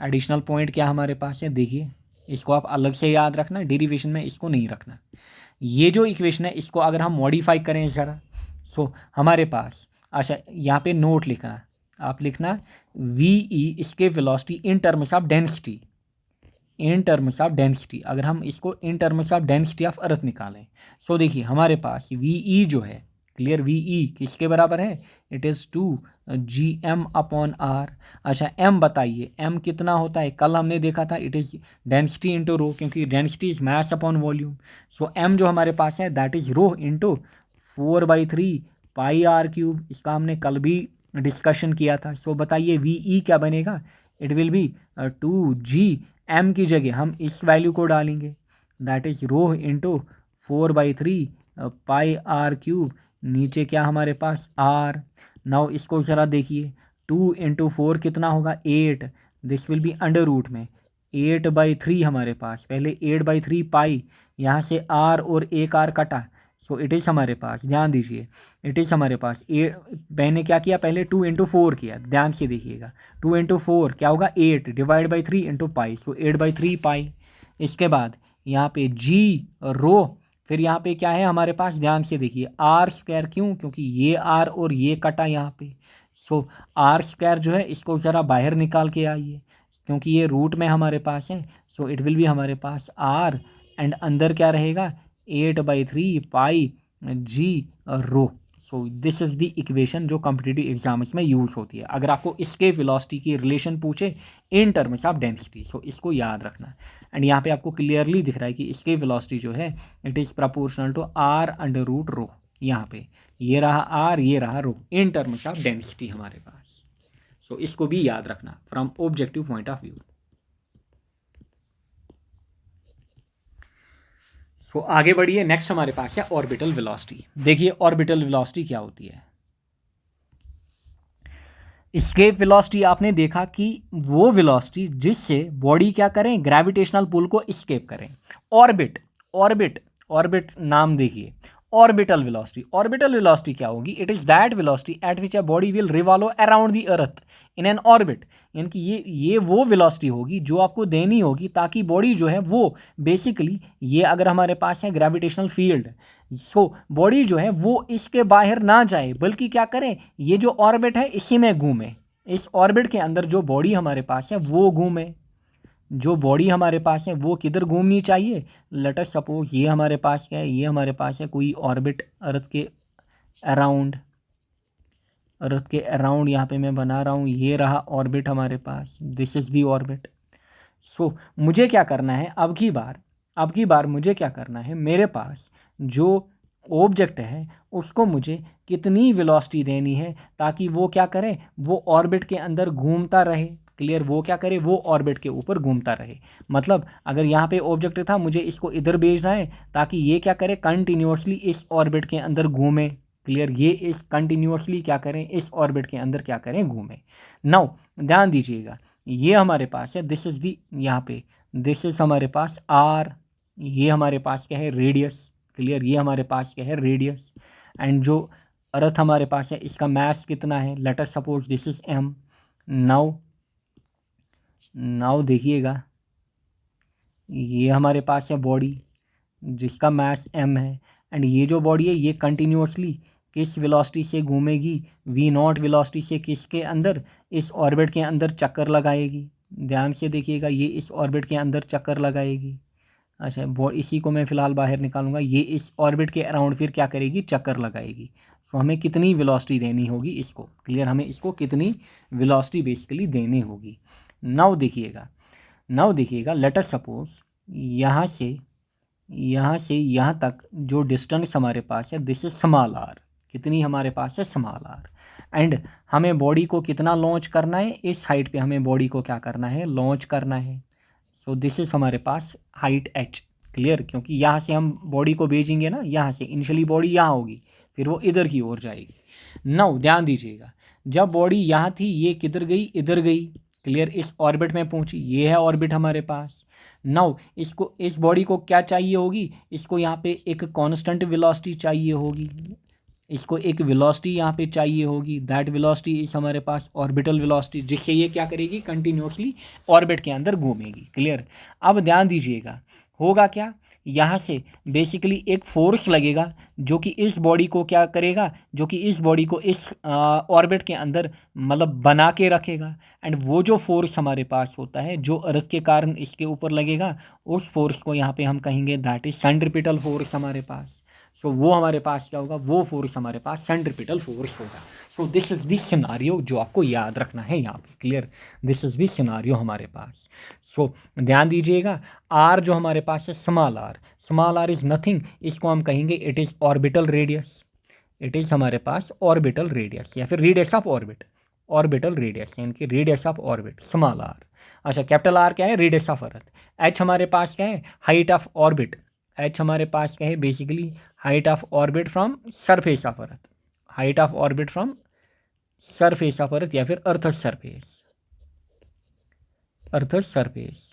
Additional point क्या हमारे पास है, देखिए इसको आप अलग से याद रखना, डेरिवेशन में इसको नहीं रखना। ये जो इक्वेशन है इसको अगर हम मॉडिफाई करें ज़रा, सो हमारे पास अच्छा, यहाँ पे नोट लिखना, आप लिखना वी ई इसके velocity in terms of density, in terms of density. अगर हम इसको इन टर्म्स ऑफ डेंसिटी ऑफ अर्थ निकालें, सो देखिए हमारे पास वी ई जो है, क्लियर, वी ई किसके बराबर है, इट इज़ 2 GM/R। अच्छा, एम बताइए, एम कितना होता है, कल हमने देखा था it is density into rho, क्योंकि density is mass upon volume. So m जो हमारे पास है that is rho into 4/3πr³। इसका हमने कल भी डिस्कशन किया था। सो बताइए वी ई क्या बनेगा, it will B 2G। M की जगह हम इस वैल्यू को डालेंगे, that is rho into 4/3πr³। नीचे क्या हमारे पास आर। नाउ इसको ज़रा देखिए, 2 × 4 कितना होगा 8, this will be under root में 8/3 हमारे पास, पहले 8/3 यहाँ से आर और एक आर कटा। सो इट इज़ हमारे पास, ध्यान दीजिए, इट इज़ हमारे पास मैंने क्या किया, पहले 2 × 4 किया, ध्यान से देखिएगा, 2 × 4 क्या होगा 8 डिवाइड बाई 3 इंटू पाई, सो 8/3 इसके बाद यहाँ पे जी रो, फिर यहाँ पे क्या है हमारे पास, ध्यान से देखिए R², क्यों, क्योंकि ये R और ये कटा यहाँ पे। सो R² जो है इसको ज़रा बाहर निकाल के आइए, क्योंकि ये रूट में हमारे पास है। सो इट विल बी हमारे पास R एंड अंदर क्या रहेगा 8/3πg rho. So this is the equation जो कॉम्पिटिटिव एग्जाम्स में यूज़ होती है अगर आपको इसके वेलोसिटी की रिलेशन पूछे in terms of density. So इसको याद रखना। एंड यहाँ पे आपको क्लियरली दिख रहा है कि इसके वेलोसिटी जो है it is proportional to R√ρ। यहाँ पे ये रहा R, ये रहा rho, in terms of density हमारे पास। सो इसको भी याद रखना from objective point of view. So आगे बढ़िए, नेक्स्ट हमारे पास है ऑर्बिटल वेलोसिटी। देखिए ऑर्बिटल वेलोसिटी क्या होती है। एस्केप वेलोसिटी आपने देखा कि वो वेलोसिटी जिससे बॉडी क्या करें, ग्रेविटेशनल पुल को एस्केप करें। ऑर्बिट, ऑर्बिट, ऑर्बिट नाम देखिए, ऑर्बिटल वेलोसिटी। ऑर्बिटल वेलोसिटी क्या होगी, it is that velocity at which a body will revolve around the earth in an orbit. यानी कि ये वो वेलोसिटी होगी जो आपको देनी होगी ताकि बॉडी जो है वो बेसिकली, ये अगर हमारे पास है ग्रेविटेशनल फील्ड, सो बॉडी जो है वो इसके बाहर ना जाए बल्कि क्या करें, ये जो ऑर्बिट है इसी में घूमे, इस ऑर्बिट के अंदर जो बॉडी हमारे पास है वो घूमे। जो बॉडी हमारे पास है वो किधर घूमनी चाहिए, लेट अस सपोज ये हमारे पास क्या है, ये हमारे पास है कोई ऑर्बिट अर्थ के अराउंड, अर्थ के अराउंड यहाँ पे मैं बना रहा हूँ, ये रहा ऑर्बिट हमारे पास, दिस इज़ दी ऑर्बिट। सो मुझे क्या करना है, अब की बार मुझे क्या करना है, मेरे पास जो ऑब्जेक्ट है उसको मुझे कितनी वेलोसिटी देनी है ताकि वो क्या करे, वो ऑर्बिट के अंदर घूमता रहे। क्लियर, वो क्या करे, वो ऑर्बिट के ऊपर घूमता रहे। मतलब अगर यहाँ पे ऑब्जेक्ट था, मुझे इसको इधर भेजना है ताकि ये क्या करे, कंटिन्यूसली इस ऑर्बिट के अंदर घूमे। क्लियर, ये इस कंटिन्यूसली क्या करें, इस ऑर्बिट के अंदर क्या करें, घूमे। नाउ ध्यान दीजिएगा, ये हमारे पास है, दिस इज़ दी, यहाँ पे दिस इज़ हमारे पास आर, ये हमारे पास क्या है रेडियस। क्लियर, ये हमारे पास क्या है रेडियस। एंड जो अर्थ हमारे पास है इसका मास कितना है, let us suppose this is m. Now देखिएगा, ये हमारे पास है बॉडी जिसका मास एम है, एंड ये जो बॉडी है ये कंटिन्यूसली किस वेलोसिटी से घूमेगी, v0 वेलोसिटी से, किसके अंदर, इस ऑर्बिट के अंदर चक्कर लगाएगी। ध्यान से देखिएगा, ये इस ऑर्बिट के अंदर चक्कर लगाएगी। अच्छा, इसी को मैं फ़िलहाल बाहर निकालूंगा, ये इस ऑर्बिट के अराउंड फिर क्या करेगी, चक्कर लगाएगी। सो हमें कितनी वेलोसिटी देनी होगी इसको, क्लियर, हमें इसको कितनी वेलोसिटी बेसिकली देनी होगी। नाउ देखिएगा, लेट अस सपोज यहाँ से यहाँ तक जो डिस्टेंस हमारे पास है दिस इज स्मॉल आर। कितनी हमारे पास है, स्मॉल आर। एंड हमें बॉडी को कितना लॉन्च करना है, इस हाइट पे हमें बॉडी को क्या करना है, लॉन्च करना है। सो दिस इज़ हमारे पास हाइट h। क्लियर, क्योंकि यहाँ से हम बॉडी को भेजेंगे ना, यहाँ से इनिशियली बॉडी यहाँ होगी, फिर वो इधर की ओर जाएगी। नाउ ध्यान दीजिएगा, जब बॉडी यहाँ थी ये किधर गई, इधर गई। क्लियर, इस ऑर्बिट में पहुँची, ये है ऑर्बिट हमारे पास। नाउ इसको, इस बॉडी को क्या चाहिए होगी, इसको यहाँ पे एक कांस्टेंट वेलोसिटी चाहिए होगी, इसको एक वेलोसिटी यहाँ पे चाहिए होगी। दैट वेलोसिटी इस हमारे पास ऑर्बिटल वेलोसिटी, जिससे ये क्या करेगी, कंटिन्यूसली ऑर्बिट के अंदर घूमेगी। क्लियर, अब ध्यान दीजिएगा, होगा क्या यहाँ से बेसिकली एक फोर्स लगेगा जो कि इस बॉडी को क्या करेगा, जो कि इस बॉडी को इस ऑर्बिट के अंदर मतलब बना के रखेगा। एंड वो जो फोर्स हमारे पास होता है जो अर्थ के कारण इसके ऊपर लगेगा, उस फोर्स को यहाँ पे हम कहेंगे दैट इज सेंट्रीपिटल फोर्स हमारे पास। सो वो हमारे पास क्या होगा, वो फोर्स हमारे पास सेंट्रीपिटल फोर्स होगा। So this is this scenario जो आपको याद रखना है यहाँ पे, clear. This is this scenario हमारे पास। सो ध्यान दीजिएगा, आर जो हमारे पास है स्मॉल आर इज नथिंग, इसको हम कहेंगे it is orbital radius. It is हमारे पास ऑर्बिटल रेडियस या फिर radius of orbit, orbital radius यानी कि radius of orbit small r. अच्छा, कैपिटल आर क्या है, रेडियस ऑफ अर्थ। एच हमारे पास क्या है, हाइट ऑफ ऑर्बिट। एच हमारे पास क्या है, basically height of orbit from surface of earth, height of orbit from surface of earth या फिर earth surface, earth surface.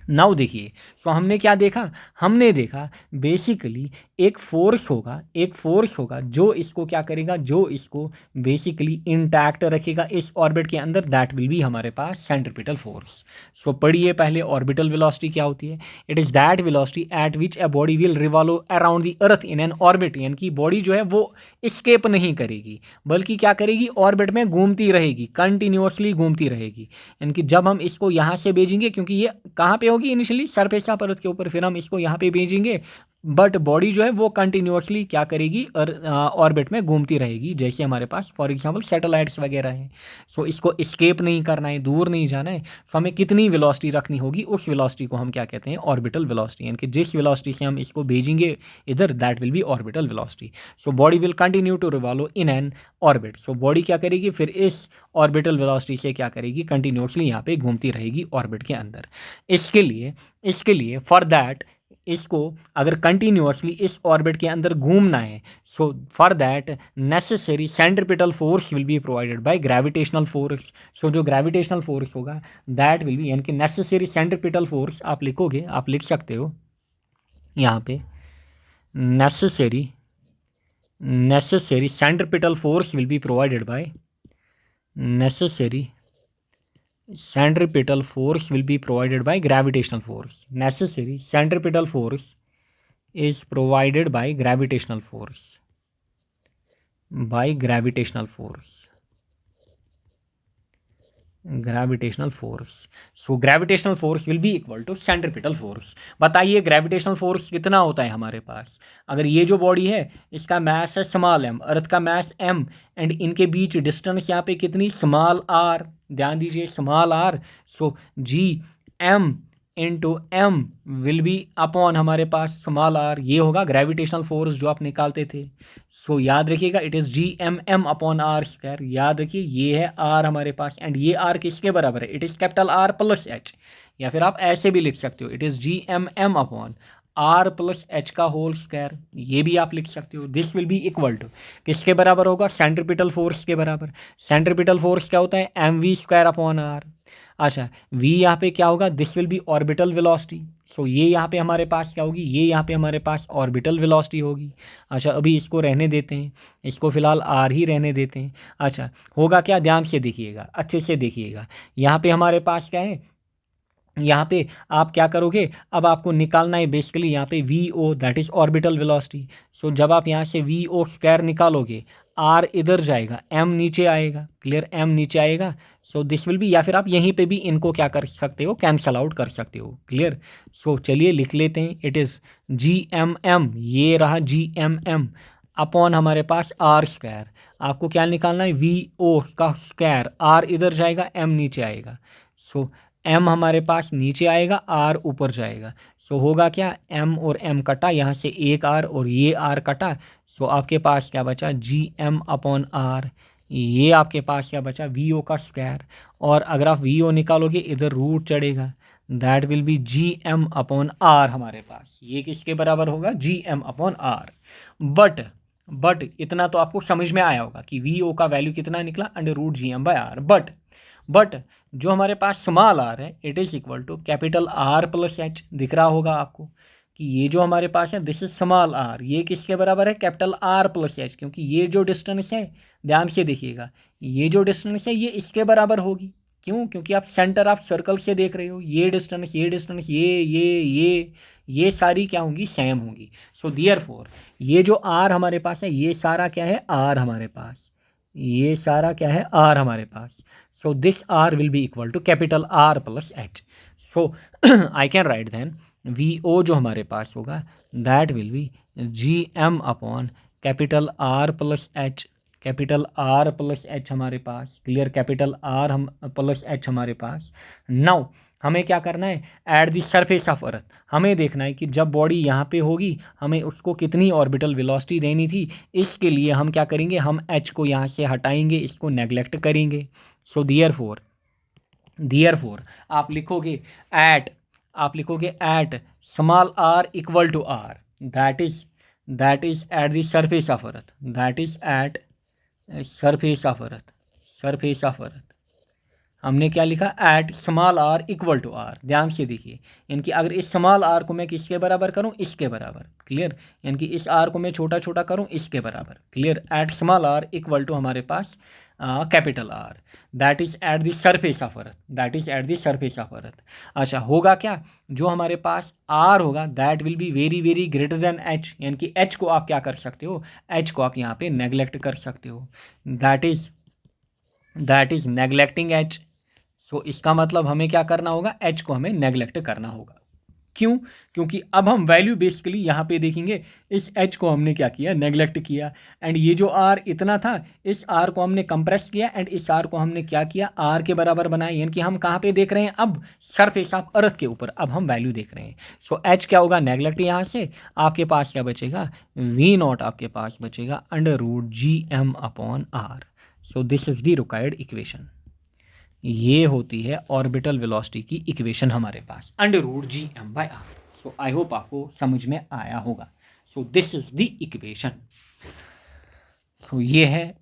Now देखिए, तो हमने क्या देखा, हमने देखा बेसिकली एक फोर्स होगा, एक फोर्स होगा जो इसको क्या करेगा, जो इसको बेसिकली इंटैक्ट रखेगा इस ऑर्बिट के अंदर, दैट विल बी हमारे पास सेंट्रीपिटल फोर्स। सो पढ़िए पहले ऑर्बिटल वेलोसिटी क्या होती है। It is that velocity at which a body will revolve around the earth in an orbit, यानी कि बॉडी जो है वो स्केप नहीं करेगी बल्कि क्या करेगी, ऑर्बिट में घूमती रहेगी, कंटिन्यूसली घूमती रहेगी। यानी कि जब हम इसको यहाँ से भेजेंगे, क्योंकि ये कहाँ पे होगी इनिशियली, सरफेस ऑफ अर्थ के ऊपर, फिर हम इसको यहाँ पे भेजेंगे, बट बॉडी जो है वो कंटिन्यूसली क्या करेगी, ऑर्बिट में घूमती रहेगी, जैसे हमारे पास फॉर एग्जांपल सैटेलाइट्स वगैरह हैं। सो इसको एस्केप नहीं करना है, दूर नहीं जाना है, तो हमें कितनी वेलोसिटी रखनी होगी, उस वेलोसिटी को हम क्या कहते हैं, ऑर्बिटल वेलोसिटी। यानी कि जिस वेलोसिटी से हम इसको भेजेंगे इधर, that will be orbital velocity. So body will continue to revolve in an orbit. So body क्या करेगी, फिर इस ऑर्बिटल वेलोसिटी से क्या करेगी, कंटिन्यूसली यहाँ पे घूमती रहेगी ऑर्बिट के अंदर। इसके लिए फॉर दैट, इसको अगर कंटिन्यूसली इस ऑर्बिट के अंदर घूमना है, so for that necessary centripetal force will be provided by gravitational force. So जो ग्रेविटेशनल फोर्स होगा दैट विल बी, यानी कि नेसेसरी सेंट्रीपिटल फोर्स आप लिखोगे, आप लिख सकते हो यहाँ पे, necessary centripetal force will be provided bye, necessary centripetal force will be provided by gravitational force. Necessary centripetal force is provided by gravitational force, by gravitational force, gravitational force. So gravitational force will be equal to centripetal force. बताइए gravitational force कितना होता है हमारे पास। अगर ये जो body है इसका मास है स्मॉल m, अर्थ का मास m, एंड इनके बीच डिस्टेंस यहाँ पे कितनी, स्मॉल r। ध्यान दीजिए small r। So g m into m will be upon हमारे पास स्मॉल आर, ये होगा ग्रेविटेशनल फोर्स जो आप निकालते थे। सो याद रखिएगा it is g M M upon r square. याद रखिए ये है आर हमारे पास, एंड ये आर किसके बराबर है, it is capital are plus h, या फिर आप ऐसे भी लिख सकते हो it is g M M upon r plus h का होल स्क्वायर, ये भी आप लिख सकते हो। This will be equal to किसके बराबर होगा, सेंट्रीपिटल फोर्स के बराबर। सेंट्रीपिटल फोर्स क्या होता है, M V square upon are. अच्छा v यहाँ पे क्या होगा, this will be orbital velocity. So ये यहाँ पे हमारे पास क्या होगी, ये यहाँ पे हमारे पास ऑर्बिटल वेलोसिटी होगी। अच्छा अभी इसको रहने देते हैं, इसको फिलहाल आर ही रहने देते हैं। अच्छा होगा क्या, ध्यान से देखिएगा, अच्छे से देखिएगा, यहाँ पे हमारे पास क्या है, यहाँ पे आप क्या करोगे, अब आपको निकालना है बेसिकली यहाँ पे V O, that is orbital velocity. So जब आप यहाँ से वी ओ स्क्वायर निकालोगे, आर इधर जाएगा, एम नीचे आएगा, क्लियर, एम नीचे आएगा। सो दिस विल बी, या फिर आप यहीं पे भी इनको क्या कर सकते हो, कैंसल आउट कर सकते हो, क्लियर। सो चलिए लिख लेते हैं, it is g M m, ये रहा जी एम एम अपॉन हमारे पास आर स्क्वायर। आपको क्या निकालना है, वी ओ का स्क्वायर, आर इधर जाएगा, एम नीचे आएगा। सो m हमारे पास नीचे आएगा, r ऊपर जाएगा। सो होगा क्या, m और m कटा, यहाँ से एक r और ये r कटा। सो आपके पास क्या बचा, जी एम अपॉन आर, ये आपके पास क्या बचा, वी ओ का स्क्वायर। और अगर आप वी ओ निकालोगे इधर रूट चढ़ेगा, that will be G M upon r हमारे पास। ये किसके बराबर होगा, G M upon r. But इतना तो आपको समझ में आया होगा कि वी ओ का वैल्यू कितना निकला, under root ji m by r. But जो हमारे पास स्मॉल आर है it is equal to capital are plus h. दिख रहा होगा आपको कि ये जो हमारे पास है दिस इज स्मॉल आर, ये किसके बराबर है, कैपिटल आर प्लस एच, क्योंकि ये जो डिस्टेंस है ध्यान से देखिएगा, ये जो डिस्टेंस है ये इसके बराबर होगी, क्यों? क्योंकि आप सेंटर ऑफ सर्कल से देख रहे हो, ये डिस्टेंस, ये डिस्टेंस, ये सारी क्या होंगी? सेम होंगी। सो देयरफॉर ये जो आर हमारे पास है, ये सारा क्या है? आर हमारे पास, ये सारा क्या है? आर हमारे पास। So this R will be equal to capital are plus H. So I can write then V O जो हमारे पास होगा that will be G M upon capital are plus H. Capital are plus H हमारे पास, clear, capital R हम plus H हमारे पास। Now हमें क्या करना है? At the surface of earth हमें देखना है कि जब बॉडी यहाँ पे होगी हमें उसको कितनी ऑर्बिटल वेलोसिटी देनी थी। इसके लिए हम क्या करेंगे? हम एच को यहाँ से हटाएंगे, इसको नेग्लेक्ट करेंगे। सो देयरफॉर आप लिखोगे at small are equal to r, that is at the surface of earth, that is at surface of earth हमने क्या लिखा? At small are equal to r. ध्यान से देखिए, यानी कि अगर इस स्मॉल आर को मैं किसके बराबर करूं? इसके बराबर, क्लियर, यानी कि इस आर को मैं छोटा छोटा करूं इसके बराबर, clear. At small are equal to हमारे पास capital R, that is at the surface of earth, that is at the surface of earth. अच्छा, होगा क्या? जो हमारे पास आर होगा that will be very very greater than H, यानी कि एच को आप क्या कर सकते हो? एच को आप यहाँ पे नेग्लेक्ट कर सकते हो, दैट इज नेग्लेक्टिंग एच। सो इसका मतलब हमें क्या करना होगा? एच को हमें नेग्लेक्ट करना होगा। क्यों? क्योंकि अब हम वैल्यू बेसिकली यहाँ पे देखेंगे, इस एच को हमने क्या किया? नेग्लेक्ट किया। एंड ये जो आर इतना था, इस आर को हमने कंप्रेस किया एंड इस आर को हमने क्या किया? आर के बराबर बनाया। यानी कि हम कहाँ पे देख रहे हैं? अब सरफेस ऑफ अर्थ के ऊपर अब हम वैल्यू देख रहे हैं। सो एच क्या होगा? नेग्लेक्ट। यहाँ से आपके पास क्या बचेगा? वी नॉट आपके पास बचेगा under root G M upon are. So this is the required equation. ये होती है ऑर्बिटल वेलोसिटी की इक्वेशन हमारे पास, under root G M by R. So I hope आपको समझ में आया होगा। So this is the equation. So ये है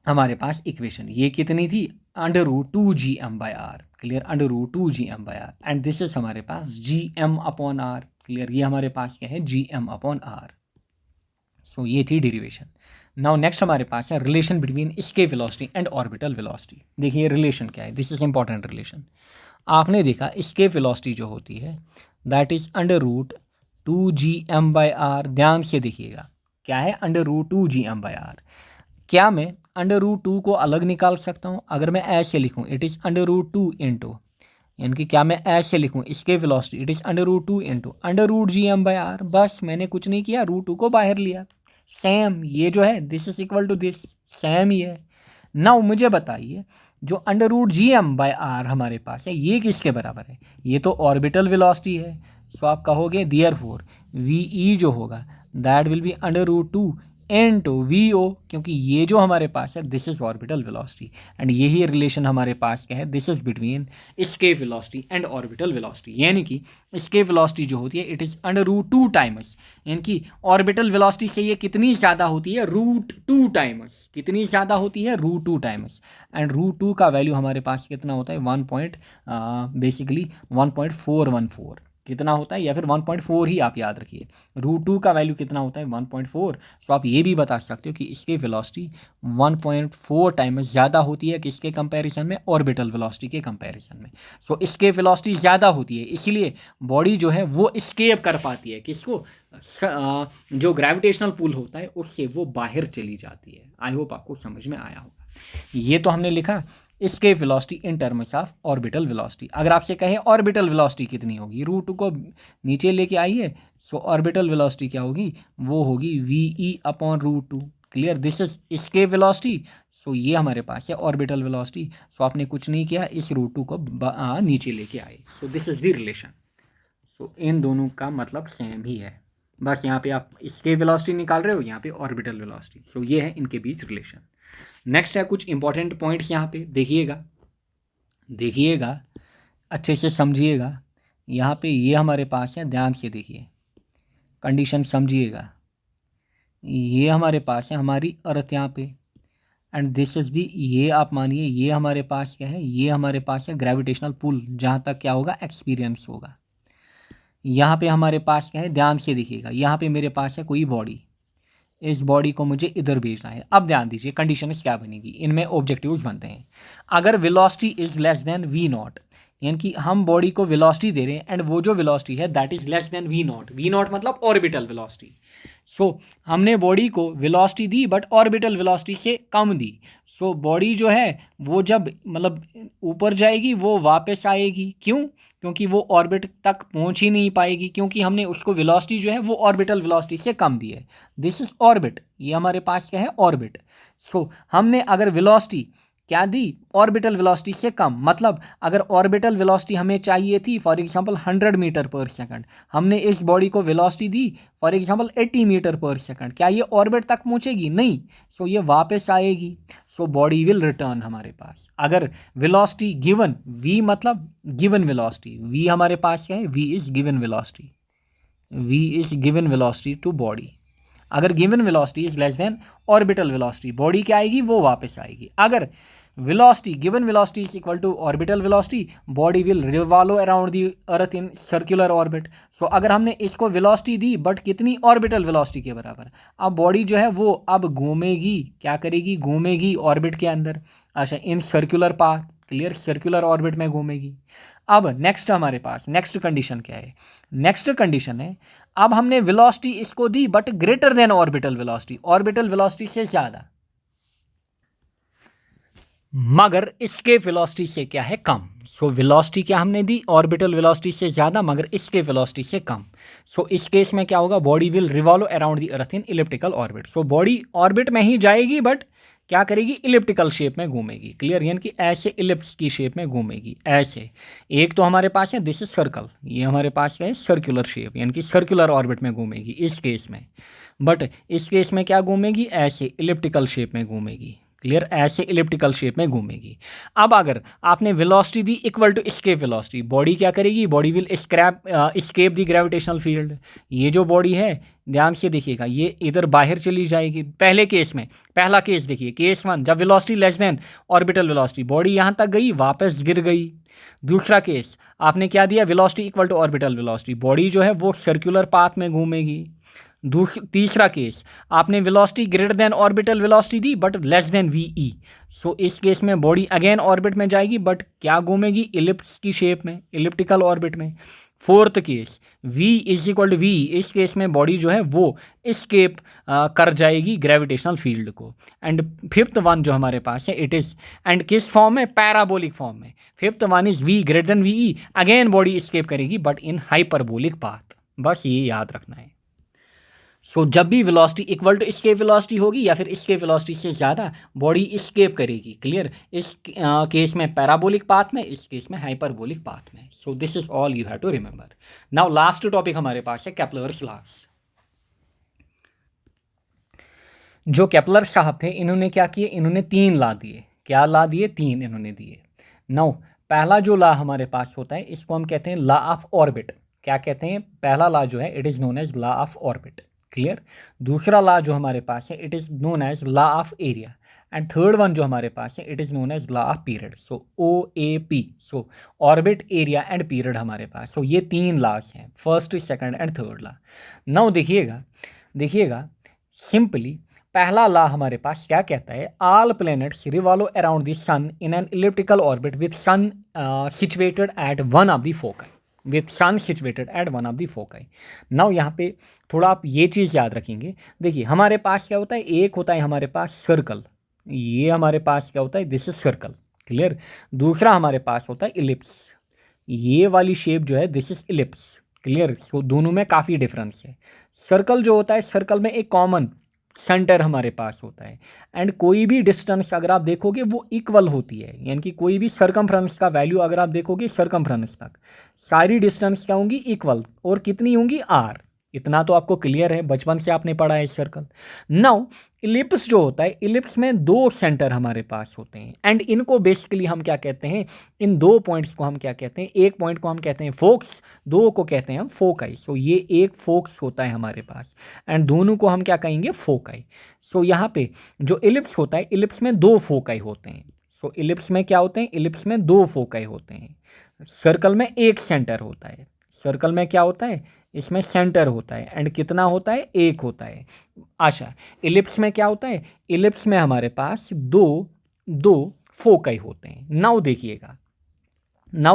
हमारे पास इक्वेशन। ये कितनी थी? Under root two G M by R, clear, under root two G M by R. And this is हमारे पास G M upon R, clear, ये हमारे पास क्या है? G M upon are. So ये थी डेरिवेशन। नाउ नेक्स्ट हमारे पास है relation between escape velocity and orbital velocity. देखिए रिलेशन क्या है, दिस इज इंपॉर्टेंट रिलेशन। आपने देखा एस्केप वेलोसिटी जो होती है that is under root two G M by r. ध्यान से देखिएगा, क्या है? Under root two G M by r. क्या मैं अंडर रूट टू को अलग निकाल सकता हूँ? अगर मैं ऐसे लिखूँ, it is under root two into, यानी कि क्या मैं ऐसे लिखूँ? Escape velocity it is under root two into under root G M by r. बस मैंने कुछ नहीं किया, रूट टू को बाहर लिया। सेम ये जो है this is equal to this, same ही है। नाउ मुझे बताइए, जो under root G M by are हमारे पास है ये किसके बराबर है? ये तो ऑर्बिटल वेलोसिटी है। सो आप कहोगे देयरफॉर वी ई जो होगा that will be under root two into v o, क्योंकि ये जो हमारे पास है this is orbital velocity. And यही रिलेशन हमारे पास क्या है? This is between escape velocity and orbital velocity. यानी कि एस्केप वेलोसिटी जो होती है it is under root two times, यानी कि ऑर्बिटल वेलोसिटी से ये कितनी ज़्यादा होती है? Root two times. कितनी ज़्यादा होती है? Root two times. And root two का वैल्यू हमारे पास कितना होता है? बेसिकली 1.414 कितना होता है, या फिर 1.4 ही आप याद रखिए। रूट टू का वैल्यू कितना होता है? 1.4। सो आप ये भी बता सकते हो कि इसकी वेलोसिटी 1.4 टाइम्स ज़्यादा होती है किसके कंपैरिजन में? ऑर्बिटल वेलोसिटी के कंपैरिजन में। सो इसके वेलोसिटी ज़्यादा होती है, इसलिए बॉडी जो है वो एस्केप कर पाती है किसको? जो ग्रेविटेशनल पुल होता है उससे वो बाहर चली जाती है। आई होप आपको समझ में आया होगा। ये तो हमने लिखा escape velocity in terms of orbital velocity. अगर आपसे कहें ऑर्बिटल वेलोसिटी कितनी होगी, रूट टू को नीचे लेके आइए। सो ऑर्बिटल वेलोसिटी क्या होगी? वो होगी V E upon root two, clear, this is escape velocity. So ये हमारे पास है ऑर्बिटल वेलोसिटी। सो आपने कुछ नहीं किया, इस रूट टू को नीचे लेके आए। So this is the relation. So इन दोनों का मतलब सेम ही है, बस यहाँ पे आप एस्केप वेलोसिटी निकाल रहे हो, यहाँ पे ऑर्बिटल वेलोसिटी। सो ये है इनके बीच रिलेशन। नेक्स्ट है कुछ इंपॉर्टेंट पॉइंट्स, यहाँ पे देखिएगा अच्छे से समझिएगा। यहाँ पे ये हमारे पास है, ध्यान से देखिए, कंडीशन समझिएगा। ये हमारे पास है हमारी अर्थ यहाँ पे, एंड दिस इज दी, ये आप मानिए ये हमारे पास क्या है? ये हमारे पास है ग्रेविटेशनल पुल, जहाँ तक क्या होगा? एक्सपीरियंस होगा। यहाँ पे हमारे पास क्या है? ध्यान से देखिएगा, यहाँ पे मेरे पास है कोई बॉडी, इस बॉडी को मुझे इधर भेजना है। अब ध्यान दीजिए कंडीशन क्या बनेगी, इनमें ऑब्जेक्टिव्स बनते हैं। अगर velocity is less than v naught, यानी कि हम बॉडी को वेलोसिटी दे रहे हैं एंड वो जो वेलोसिटी है that is less than v naught, v naught मतलब ऑर्बिटल वेलोसिटी। सो हमने बॉडी को वेलोसिटी दी बट ऑर्बिटल वेलोसिटी से कम दी। सो बॉडी जो है वो जब मतलब ऊपर जाएगी वो वापस आएगी, क्यों? क्योंकि वो ऑर्बिट तक पहुंच ही नहीं पाएगी, क्योंकि हमने उसको वेलोसिटी जो है वो ऑर्बिटल वेलोसिटी से कम दी है। दिस इज ऑर्बिट, ये हमारे पास क्या है? ऑर्बिट। सो हमने अगर वेलोसिटी क्या दी? ऑर्बिटल वेलोसिटी से कम, मतलब अगर ऑर्बिटल वेलोसिटी हमें चाहिए थी for example 100 metre per second, हमने इस बॉडी को वेलोसिटी दी for example 80 metre per second, क्या ये ऑर्बिट तक पहुंचेगी? नहीं। सो ये वापस आएगी। सो बॉडी विल रिटर्न हमारे पास। अगर वेलोसिटी गिवन, वी मतलब गिवन वेलोसिटी, वी हमारे पास क्या है? V is given velocity, V is given velocity to body. अगर given velocity is less than orbital velocity, body क्या आएगी? वो वापस आएगी। अगर velocity given velocity is equal to orbital velocity, body will revolve around the earth in circular orbit. So अगर हमने इसको वेलोसिटी दी बट कितनी? ऑर्बिटल वेलोसिटी के बराबर, अब बॉडी जो है वो अब घूमेगी, क्या करेगी? घूमेगी ऑर्बिट के अंदर। अच्छा, in circular path, clear, circular orbit में घूमेगी। अब नेक्स्ट हमारे पास नेक्स्ट कंडीशन क्या है? नेक्स्ट कंडीशन है अब हमने वेलोसिटी इसको दी but greater than orbital velocity, orbital velocity से ज़्यादा, मगर एस्केप वेलोसिटी से क्या है? कम। सो वेलोसिटी क्या हमने दी? ऑर्बिटल वेलोसिटी से ज़्यादा मगर एस्केप वेलोसिटी से कम। सो इस केस में क्या होगा? Body will revolve around the earth in elliptical orbit. So body orbit में ही जाएगी बट क्या करेगी? इलिप्टिकल शेप में घूमेगी, क्लियर, यानी कि ऐसे इलिप्स की शेप में घूमेगी ऐसे। एक तो हमारे पास है दिस इज सर्कल, ये हमारे पास है सर्कुलर शेप, यानी कि सर्कुलर ऑर्बिट में घूमेगी इस केस में। बट इस केस में क्या घूमेगी? ऐसे इलिप्टिकल शेप में घूमेगी, क्लियर, ऐसे इलिप्टिकल शेप में घूमेगी। अब अगर आपने वेलोसिटी दी equal to escape velocity, body क्या करेगी? Body will escape the gravitational field. ये जो बॉडी है ध्यान से देखिएगा, ये इधर बाहर चली जाएगी। पहले केस में, पहला केस देखिए, केस 1 जब velocity less than orbital velocity, body यहाँ तक गई वापस गिर गई। दूसरा केस आपने क्या दिया? Velocity equal to orbital velocity, body जो है वो सर्कुलर पाथ में घूमेगी। तीसरा केस आपने velocity greater than orbital velocity दी but less than we E. So इस केस में बॉडी अगेन ऑर्बिट में जाएगी बट क्या घूमेगी? इलिप्स की शेप में, इलिप्टिकल ऑर्बिट में। Fourth case v is equal to v, इस केस में बॉडी जो है वो एस्केप कर जाएगी ग्रेविटेशनल फील्ड को। एंड फिफ्थ वन जो हमारे पास है इट इज़, एंड किस फॉर्म में? पैराबोलिक फॉर्म में। Fifth one is v greater than we e, again body escape करेगी बट इन हाइपरबोलिक पाथ। बस ये याद रखना है। सो जब भी velocity equal to escape velocity होगी या फिर एस्केप वेलोसिटी से ज़्यादा, बॉडी एस्केप करेगी, क्लियर, इस केस में पैराबोलिक पाथ में, इस केस में हाइपरबोलिक पाथ में। So this is all you have to remember. Now last topic हमारे पास है केपलर्स लॉज। जो केपलर साहब थे इन्होंने क्या किए? इन्होंने 3 ला दिए। क्या ला दिए? 3 इन्होंने दिए। नाउ पहला जो ला हमारे पास होता है इसको हम कहते हैं लॉ ऑफ ऑर्बिट। क्या कहते हैं? पहला लॉ जो है it is known as law of orbit, clear. दूसरा लॉ जो हमारे पास है it is known as law of area, and third one जो हमारे पास है it is known as law of period. So OAP, so orbit, area and period हमारे पास। सो ये 3 लॉज हैं, first, second and third law. Now देखिएगा simply पहला लॉ हमारे पास क्या कहता है? All planets revolve around the sun in an elliptical orbit with sun situated at one of the foci, with sun situated at one of the foci. Now यहाँ पे थोड़ा आप ये चीज़ याद रखेंगे। देखिए हमारे पास क्या होता है? एक होता है हमारे पास सर्कल, ये हमारे पास क्या होता है? This is circle, clear. दूसरा हमारे पास होता है इलिप्स, ये वाली शेप जो है दिस इज इलिप्स, क्लियर। सो दोनों में काफ़ी डिफरेंस है। सर्कल जो होता है, सर्कल में एक कॉमन सेंटर हमारे पास होता है, एंड कोई भी डिस्टेंस अगर आप देखोगे वो इक्वल होती है, यानी कि कोई भी सरकमफ्रेंस का वैल्यू अगर आप देखोगे सरकमफ्रेंस तक, सारी डिस्टेंस क्या होंगी? इक्वल। और कितनी होंगी? r। इतना तो आपको क्लियर है, बचपन से आपने पढ़ा है सर्कल। नाउ इलिप्स जो होता है, इलिप्स में 2 सेंटर हमारे पास होते हैं, एंड इनको बेसिकली हम क्या कहते हैं? इन 2 पॉइंट्स को हम क्या कहते हैं? एक पॉइंट को हम कहते हैं फोक्स, 2 को कहते हैं हम फोकाई। सो ये एक फोक्स होता है हमारे पास, एंड दोनों को हम क्या कहेंगे? फोकाई। सो यहाँ पे जो इलिप्स होता है, इलिप्स में 2 फोकाई होते हैं। सो इलिप्स में क्या होते हैं? इलिप्स में 2 फोकाई होते हैं। सर्कल में एक सेंटर होता है। सर्कल में क्या होता है? इसमें सेंटर होता है एंड कितना होता है, एक होता है। अच्छा, इलिप्स में क्या होता है, इलिप्स में हमारे पास दो फोकाई होते हैं। नाउ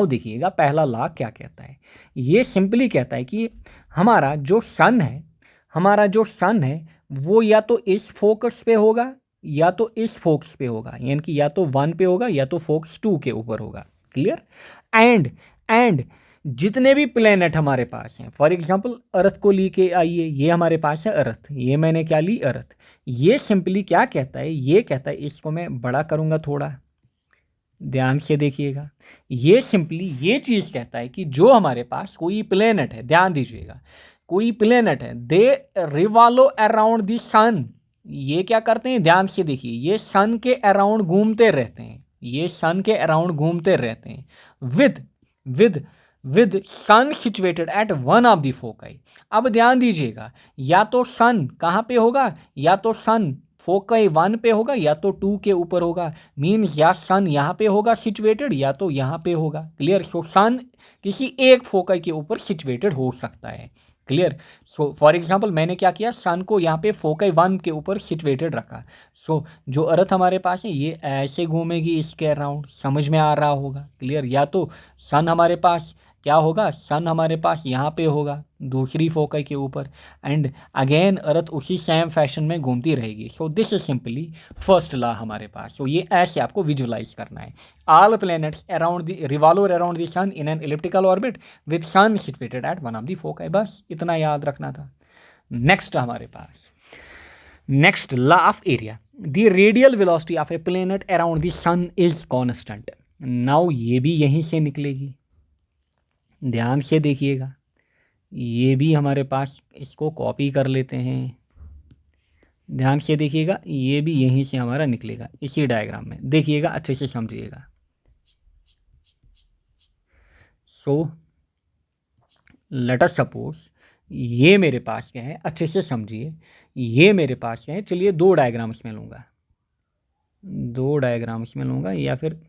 देखिएगा पहला लॉ क्या कहता है, ये सिंपली कहता है कि हमारा जो सन है वो या तो इस फोकस पे होगा या तो इस फोकस पे होगा, यानी कि या तो 1 पे होगा या तो फोकस 2 के ऊपर होगा। क्लियर। एंड जितने भी प्लेनेट हमारे पास हैं, फॉर एग्जांपल अर्थ को लेके आइए, ये हमारे पास है अर्थ, ये मैंने क्या ली, अर्थ। ये सिंपली क्या कहता है, ये कहता है, इसको मैं बड़ा करूँगा थोड़ा, ध्यान से देखिएगा। ये सिंपली ये चीज़ कहता है कि जो हमारे पास कोई प्लेनेट है, ध्यान दीजिएगा, कोई प्लेनेट है, दे रिवॉल्व अराउंड द सन। ये क्या करते हैं, ध्यान से देखिए, ये सन के अराउंड घूमते रहते हैं, ये सन के अराउंड घूमते रहते हैं with sun situated at one of the foci. अब ध्यान दीजिएगा, या तो सन कहाँ पे होगा, या तो सन फोकाई 1 पे होगा या तो 2 के ऊपर होगा। मीन्स या सन यहाँ पे होगा सिचुएटेड या तो यहाँ पे होगा। क्लियर। सो सन किसी एक फोकाई के ऊपर सिचुएटेड हो सकता है। क्लियर। सो फॉर एग्जांपल मैंने क्या किया, सन को यहाँ पे फोकाई 1 के ऊपर सिचुएटेड रखा। सो जो अर्थ हमारे पास है ये ऐसे घूमेगी इसके अराउंड, समझ में आ रहा होगा। क्लियर। या तो सन हमारे पास क्या होगा, सन हमारे पास यहाँ पे होगा दूसरी फोकाई के ऊपर, एंड अगेन अर्थ उसी सेम फैशन में घूमती रहेगी। So this is simply first law हमारे पास। सो ये ऐसे आपको विजुलाइज करना है। All planets around the revolve around the sun in an elliptical orbit with sun situated at one of the foci. बस इतना याद रखना था। नेक्स्ट हमारे पास next law of area, the radial velocity of a planet around the sun is constant. Now ये भी यहीं से निकलेगी, ध्यान से देखिएगा, ये भी हमारे पास, इसको कॉपी कर लेते हैं, ध्यान से देखिएगा, ये भी यहीं से हमारा निकलेगा इसी डायग्राम में, देखिएगा अच्छे से समझिएगा। सो लेट अस सपोज ये मेरे पास क्या है, अच्छे से समझिए, ये मेरे पास क्या है, चलिए 2 डायग्राम इसमें लूँगा, 2 डायग्राम इसमें लूँगा या फिर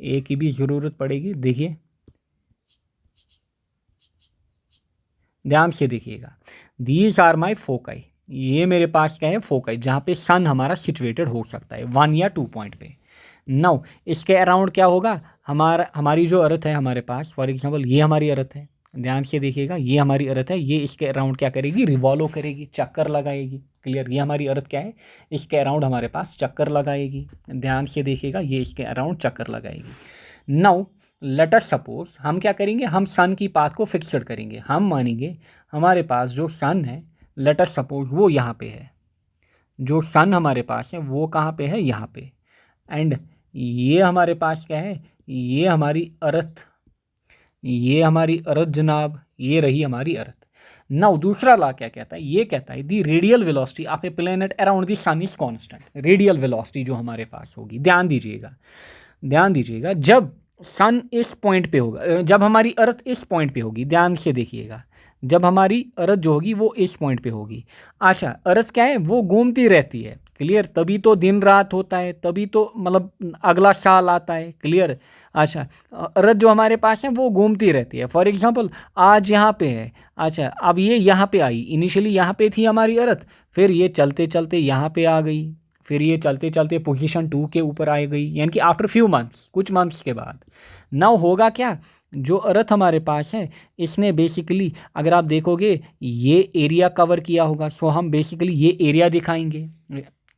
एक की भी ज़रूरत पड़ेगी। देखिए ध्यान से देखिएगा, दीज आर माई फोकाई, ये मेरे पास क्या है, फोकाई, जहाँ पे सन हमारा सिचुएटेड हो सकता है 1 या 2 पॉइंट पे। नाउ इसके अराउंड क्या होगा, हमारी जो अर्थ है हमारे पास, फॉर एग्जांपल ये हमारी अर्थ है, ध्यान से देखिएगा, ये हमारी अर्थ है, ये इसके अराउंड क्या करेगी, रिवॉल्व करेगी, चक्कर लगाएगी। क्लियर। ये हमारी अर्थ क्या है, इसके अराउंड हमारे पास चक्कर लगाएगी, ध्यान से देखिएगा, ये इसके अराउंड चक्कर लगाएगी। नाउ लेट अस सपोज हम क्या करेंगे, हम सन की पाथ को फिक्सड करेंगे, हम मानेंगे हमारे पास जो सन है, लेट अस सपोज वो यहाँ पे है, जो सन हमारे पास है वो कहाँ पे है, यहाँ पे, एंड ये हमारे पास क्या है, ये हमारी अर्थ, ये हमारी अर्थ जनाब, ये रही हमारी अर्थ। नाउ दूसरा लॉ क्या कहता है, ये कहता है the radial velocity of a planet around the sun is constant. Radial velocity जो हमारे पास होगी, ध्यान दीजिएगा, जब सन इस पॉइंट पे होगा, जब हमारी अर्थ इस पॉइंट पे होगी, ध्यान से देखिएगा, जब हमारी अर्थ जो होगी वो इस पॉइंट पे होगी। अच्छा, अर्थ क्या है, वो घूमती रहती है। क्लियर। तभी तो दिन रात होता है, तभी तो मतलब अगला साल आता है। क्लियर। अच्छा, अर्थ जो हमारे पास है वो घूमती रहती है। फॉर एग्जांपल आज यहाँ पे है, अच्छा अब ये यहाँ पे आई, इनिशियली यहाँ पे थी हमारी अर्थ, फिर ये चलते चलते यहाँ पे आ गई, फिर ये चलते चलते पोजीशन 2 के ऊपर आ गई, यानी कि आफ्टर फ्यू मंथ्स, कुछ मंथ्स के बाद। नाउ होगा क्या, जो अर्थ हमारे पास है इसने बेसिकली, अगर आप देखोगे ये एरिया कवर किया होगा, सो हम बेसिकली ये एरिया दिखाएंगे।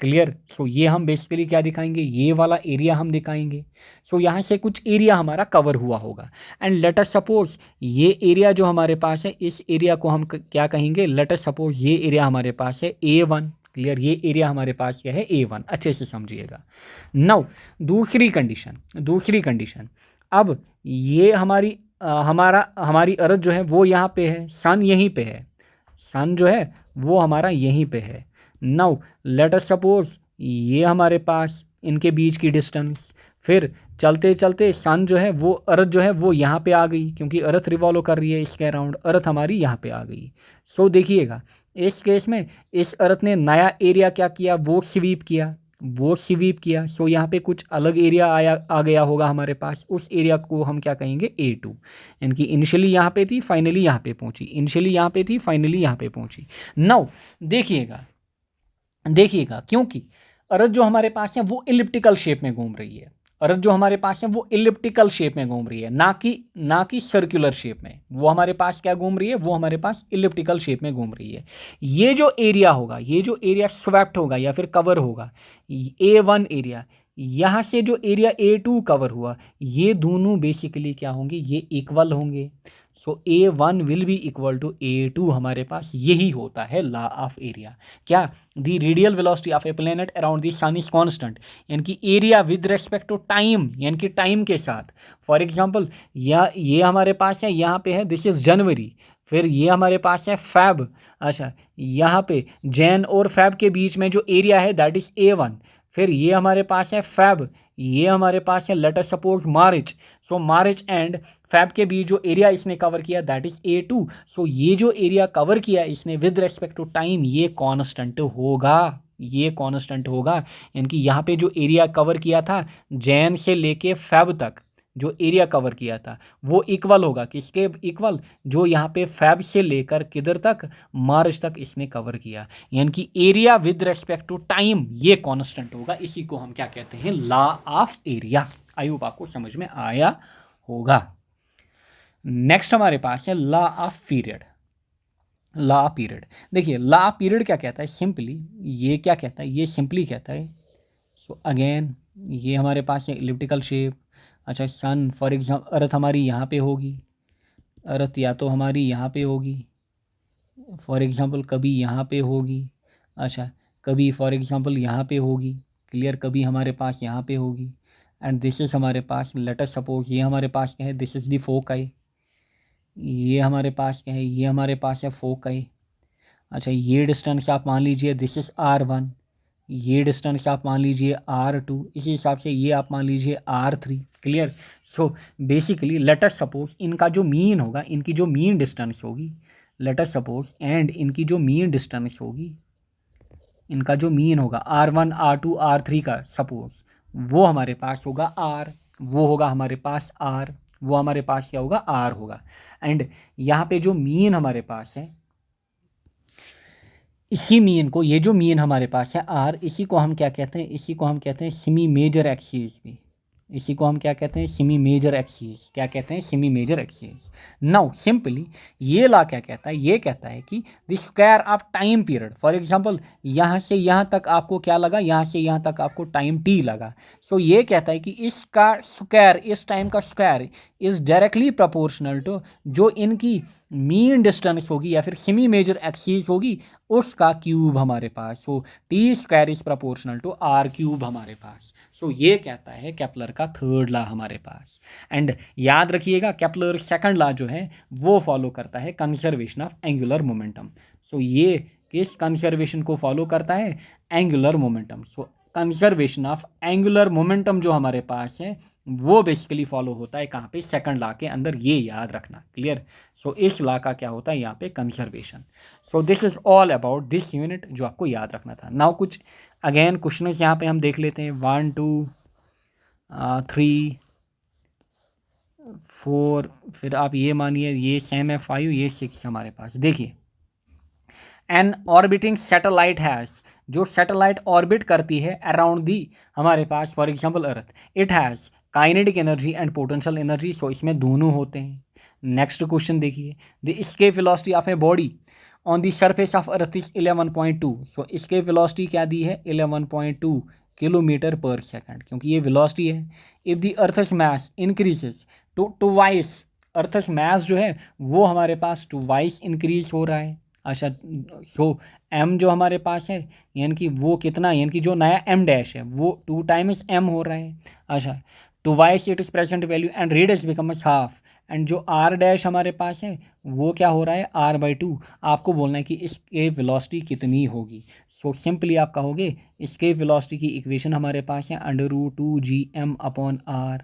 क्लियर। सो ये हम बेसिकली क्या दिखाएंगे, ये वाला एरिया हम दिखाएंगे। सो यहाँ से कुछ एरिया हमारा कवर हुआ होगा, एंड लेट अस सपोज ये एरिया जो हमारे पास है, इस एरिया को हम क्या कहेंगे, लेट अस सपोज ये एरिया हमारे पास है A1। क्लियर। ये एरिया हमारे पास क्या है, A1, अच्छे से समझिएगा। नाउ दूसरी कंडीशन, अब ये हमारी अर्थ जो है वो यहाँ पे है, सन यहीं पे है, सन जो है वो हमारा यहीं पे है। नाउ लेट अस सपोज ये हमारे पास इनके बीच की डिस्टेंस, फिर चलते चलते सन जो है वो, अर्थ जो है वो यहाँ पे आ गई, क्योंकि अर्थ रिवॉल्व कर रही है इसके अराउंड, अर्थ हमारी यहाँ पे आ गई। सो देखिएगा इस केस में इस अर्थ ने नया एरिया क्या किया, वो स्वीप किया, वो स्वीप किया, सो यहाँ पे कुछ अलग एरिया आ गया होगा हमारे पास, उस एरिया को हम क्या कहेंगे A2, यानी कि इनिशियली यहाँ पे थी, फाइनली यहाँ पे पहुँची, इनिशियली यहाँ पे थी, फाइनली यहाँ पे पहुँची। नाउ देखिएगा, क्योंकि अर्थ जो हमारे पास है वो इलिप्टिकल शेप में घूम रही है, अर्थ जो हमारे पास है वो इलिप्टिकल शेप में घूम रही है, ना कि सर्कुलर शेप में। वो हमारे पास क्या घूम रही है, वो हमारे पास इलिप्टिकल शेप में घूम रही है। ये जो एरिया होगा, ये जो एरिया स्वेप्ट होगा या फिर कवर होगा, A1 एरिया, यहाँ से जो एरिया A2 कवर हुआ, ये दोनों बेसिकली क्या होंगे, ये इक्वल होंगे। So A1 will be equal to A2, हमारे पास यही होता है लॉ ऑफ एरिया। क्या, the radial velocity of a planet around the sun is constant, यानी कि area with respect to time, यानी कि टाइम के साथ। फॉर एग्जांपल ये हमारे पास है, यहाँ पे है दिस इज जनवरी, फिर ये हमारे पास है फैब, अच्छा यहाँ पे जैन और फैब के बीच में जो एरिया है दैट इज A1, फिर ये हमारे पास है फैब, ये हमारे पास है let us suppose March, so March and Feb के बीच जो एरिया इसने कवर किया दैट इज A2। सो ये जो एरिया कवर किया इसने विद रेस्पेक्ट टू टाइम, ये कांस्टेंट होगा, ये कांस्टेंट होगा। यानी कि यहाँ पे जो एरिया कवर किया था जैन से लेके फैब तक, जो एरिया कवर किया था वो इक्वल होगा, किसके इक्वल, जो यहाँ पे फैब से लेकर किधर तक, मार्च तक इसने कवर किया। यानी कि area with respect to time ये कांस्टेंट होगा, इसी को हम क्या कहते हैं, law of area. I hope आपको समझ में आया होगा। नेक्स्ट हमारे पास है law of period. Law of period, देखिए लॉ ऑफ पीरियड क्या कहता है, सिंपली ये क्या कहता है, ये सिंपली कहता है, सो अगेन ये हमारे पास है इलिप्टिकल शेप, अच्छा सन फॉर एग्जाम्पल, अर्थ हमारी यहाँ पे होगी, अर्थ या तो हमारी यहाँ पे होगी फॉर एग्जांपल, कभी यहाँ पे होगी, अच्छा कभी फॉर एग्जांपल यहाँ पे होगी, क्लियर, कभी हमारे पास यहाँ पे होगी, एंड दिस इज़ हमारे पास लेट अस सपोज ये हमारे पास क्या है, दिस इज़ दी फोकाई, ये हमारे पास क्या है, ये हमारे पास है फोकाई, अच्छा ये डिस्टेंस आप मान लीजिए दिस इज़ R1, ये डिस्टेंस आप मान लीजिए R2, इसी हिसाब से ये आप मान लीजिए R3, clear. So basically let us suppose इनका जो मीन होगा, इनकी जो मीन डिस्टेंस होगी, लेट अस सपोज एंड इनकी जो मीन डिस्टेंस होगी, इनका जो मीन होगा R1 R2 R3 का सपोज, वो हमारे पास होगा R, वो होगा हमारे पास R, वो हमारे पास क्या होगा, R होगा। एंड यहाँ पे जो मीन हमारे पास है, इसी मीन को, ये जो मीन हमारे पास है R, इसी को हम क्या कहते हैं, इसी को हम कहते हैं सेमी मेजर एक्सिस भी, इसी को हम क्या कहते हैं, सेमी मेजर एक्सिस, क्या कहते हैं, semi major axis. Now simply ये लॉ क्या कहता है, ये कहता है कि the square of time period, for example यहाँ से यहाँ तक आपको क्या लगा, यहाँ से यहाँ तक आपको टाइम T लगा, सो ये कहता है कि इसका स्क्वायर, इस टाइम का square is directly proportional to जो इनकी मीन डिस्टेंस होगी या फिर सेमी मेजर एक्सिस होगी उसका क्यूब हमारे पास। So T square is proportional to R cube हमारे पास। सो ये कहता है केपलर का थर्ड लॉ हमारे पास। एंड याद रखिएगा केपलर सेकंड लॉ जो है वो फॉलो करता है कंजर्वेशन ऑफ एंगुलर मोमेंटम। सो ये किस कंजर्वेशन को फॉलो करता है, angular momentum. So conservation of angular momentum जो हमारे पास है वो बेसिकली फॉलो होता है कहाँ पे, सेकंड लॉ के अंदर, ये याद रखना, क्लियर। सो इस लॉ का क्या होता है यहाँ पे, conservation. So this is all about this unit जो आपको याद रखना था। नाउ कुछ अगेन क्वेश्चन यहाँ पे हम देख लेते हैं, 1 2 3 4, फिर आप ये मानिए ये सेम है 5, ये 6 हमारे पास। देखिए एन ऑर्बिटिंग सैटेलाइट हैज़, जो सैटेलाइट ऑर्बिट करती है अराउंड दी हमारे पास for example earth, it has kinetic energy and potential energy. So इसमें दोनों होते हैं। नेक्स्ट क्वेश्चन देखिए, the escape velocity of a body on the surface of earth is 11.2। So escape velocity क्या दी है, 11.2 किलोमीटर पर सेकंड, क्योंकि ये वेलोसिटी है। If the earth's mass increases twice, earth's mass जो है वो हमारे पास टू वाइस इंक्रीज हो रहा है। अच्छा सो m जो हमारे पास है यानी कि वो कितना, यानी कि जो नया m डैश है वो 2 टाइम्स m हो रहा है। अच्छा twice it is present value and radius becomes half, and जो r डैश हमारे पास है वो क्या हो रहा है, r/2। आपको बोलना है कि इसके वेलोसिटी कितनी होगी। सो सिंपली आप कहोगे इसके वेलोसिटी की इक्वेशन हमारे पास है √2gm/r।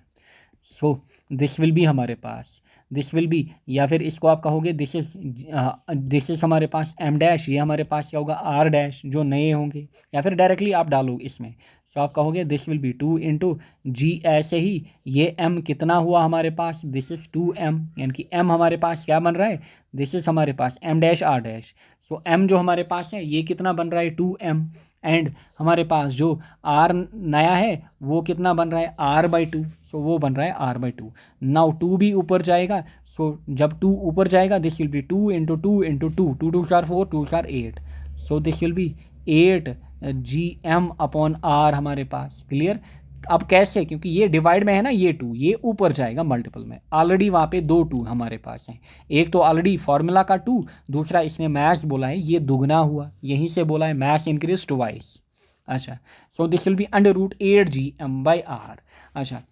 So this will be हमारे पास, दिस विल बी, या फिर इसको आप कहोगे दिस इज हमारे पास m डैश, ये हमारे पास क्या होगा r डैश, जो नए होंगे, या फिर डायरेक्टली आप डालो इसमें। सो आप कहोगे दिस विल बी 2 इंटू जी। ऐसे ही ये m कितना हुआ हमारे पास, दिस इज़ 2m, यानी कि m हमारे पास क्या बन रहा है, दिस इज़ हमारे पास m डैश r डैश। सो m जो हमारे पास है ये कितना बन रहा है 2m, एंड हमारे पास जो r नया है वो कितना बन रहा है r/2, सो वो बन रहा है r/2। नाउ 2 भी ऊपर जाएगा, सो जब 2 ऊपर जाएगा this will B 2 into 2 into 2, 2 2 4 4, 2 4 8, so this will B 8 Gm/r हमारे पास। क्लियर। अब कैसे, क्योंकि ये डिवाइड में है ना, ये 2 ये ऊपर जाएगा मल्टीपल में, ऑलरेडी वहाँ पे 2 2 हमारे पास हैं, एक तो ऑलरेडी फार्मूला का 2, दूसरा इसने मैथ्स बोला है ये दुगना हुआ, यहीं से बोला है मैथ्स इंक्रीज ट्वाइस। अच्छा, सो दिस विल बी √8Gm/r। अच्छा,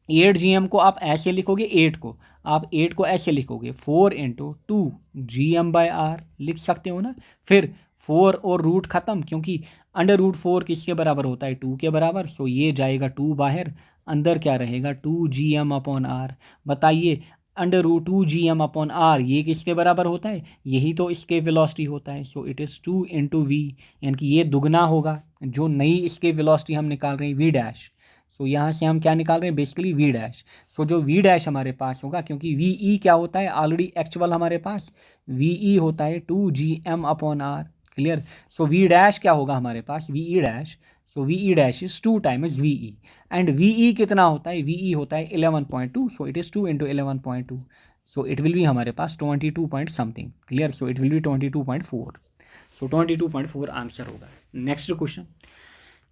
8Gm को आप ऐसे लिखोगे, 8 को आप 8 को ऐसे लिखोगे 4 इंटू 2Gm/r लिख सकते हो ना। फिर 4 और रूट ख़त्म, क्योंकि √4 किसके बराबर होता है, 2 के बराबर, सो ये जाएगा 2 बाहर, अंदर क्या रहेगा 2Gm/r। बताइए √2Gm/r ये किसके बराबर होता है, यही तो इसके वेलोसिटी होता है। So it is 2 into v, यानी कि ये दुगना होगा, जो नई इसके वेलोसिटी हम निकाल रहे हैं वी डैश। सो यहाँ से हम क्या निकाल रहे हैं, बेसिकली वी डैश। सो जो वी डैश हमारे पास होगा, क्योंकि वी ई क्या होता है ऑलरेडी एक्चुअल हमारे पास वी ई होता है 2Gm/r। Clear. So we dash क्या होगा हमारे पास, V E dash, so V E dash is 2 times V E, and V E कितना होता है, वी ई होता है 11.2, so it is 2 into 11.2, so it will be हमारे पास 22 point something. Clear. So it will be 22.4, so 22.4 answer होगा। Next question,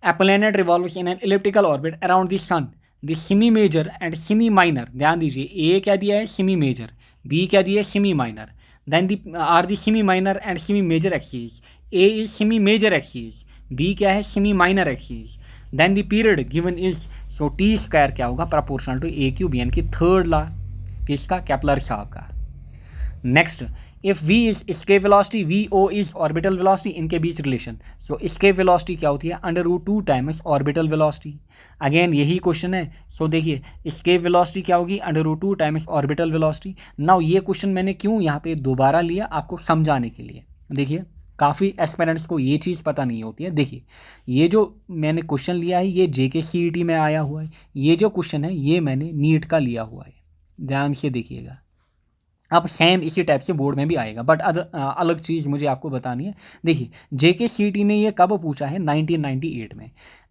a planet revolves in an elliptical orbit around the sun. The semi major and semi minor, ध्यान दीजिए, ए क्या दिया है semi major, B क्या दिया है semi minor, then the are the semi minor and semi major axes. A is semi major axis, B क्या है semi minor axis, then the period given is, so t square क्या होगा proportional to a cube, यानी कि third law किसका, Kepler साहब का। Next, if v is escape velocity, vo is orbital velocity, इनके बीच रिलेशन। सो escape वेलोसिटी क्या होती है, √2 टाइम्स ऑर्बिटल वेलोसिटी। अगेन यही क्वेश्चन है। सो देखिए escape वेलोसिटी क्या होगी, √2 टाइम्स ऑर्बिटल वेलोसिटी। नाउ ये क्वेश्चन मैंने क्यों यहाँ पे दोबारा लिया, आपको समझाने के लिए। देखिए काफ़ी एस्पिरेंट्स को ये चीज़ पता नहीं होती है। देखिए ये जो मैंने क्वेश्चन लिया है ये JKCET में आया हुआ है, ये जो क्वेश्चन है ये मैंने नीट का लिया हुआ है, ध्यान से देखिएगा। अब सेम इसी टाइप से बोर्ड में भी आएगा, बट अलग चीज़ मुझे आपको बतानी है। देखिए JKCET ने ये कब पूछा है, 1998 में,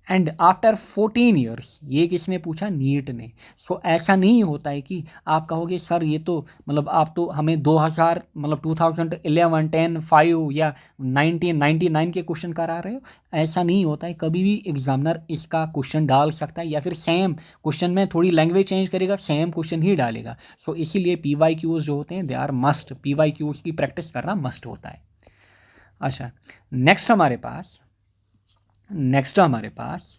एंड आफ्टर 14 ईयर्स ये किसने पूछा, नीट ने। सो ऐसा नहीं होता है कि आप कहोगे सर ये तो मतलब आप तो हमें 2000 मतलब 2011 10 5 या 1999 के क्वेश्चन करा रहे हो, ऐसा नहीं होता है। कभी भी एग्जामिनर इसका क्वेश्चन डाल सकता है, या फिर सेम क्वेश्चन में थोड़ी लैंग्वेज चेंज करेगा, सेम क्वेश्चन ही डालेगा। सो इसीलिए PYQs जो होते हैं दे आर मस्ट, PYQs की प्रैक्टिस करना मस्ट होता है। अच्छा नेक्स्ट हमारे पास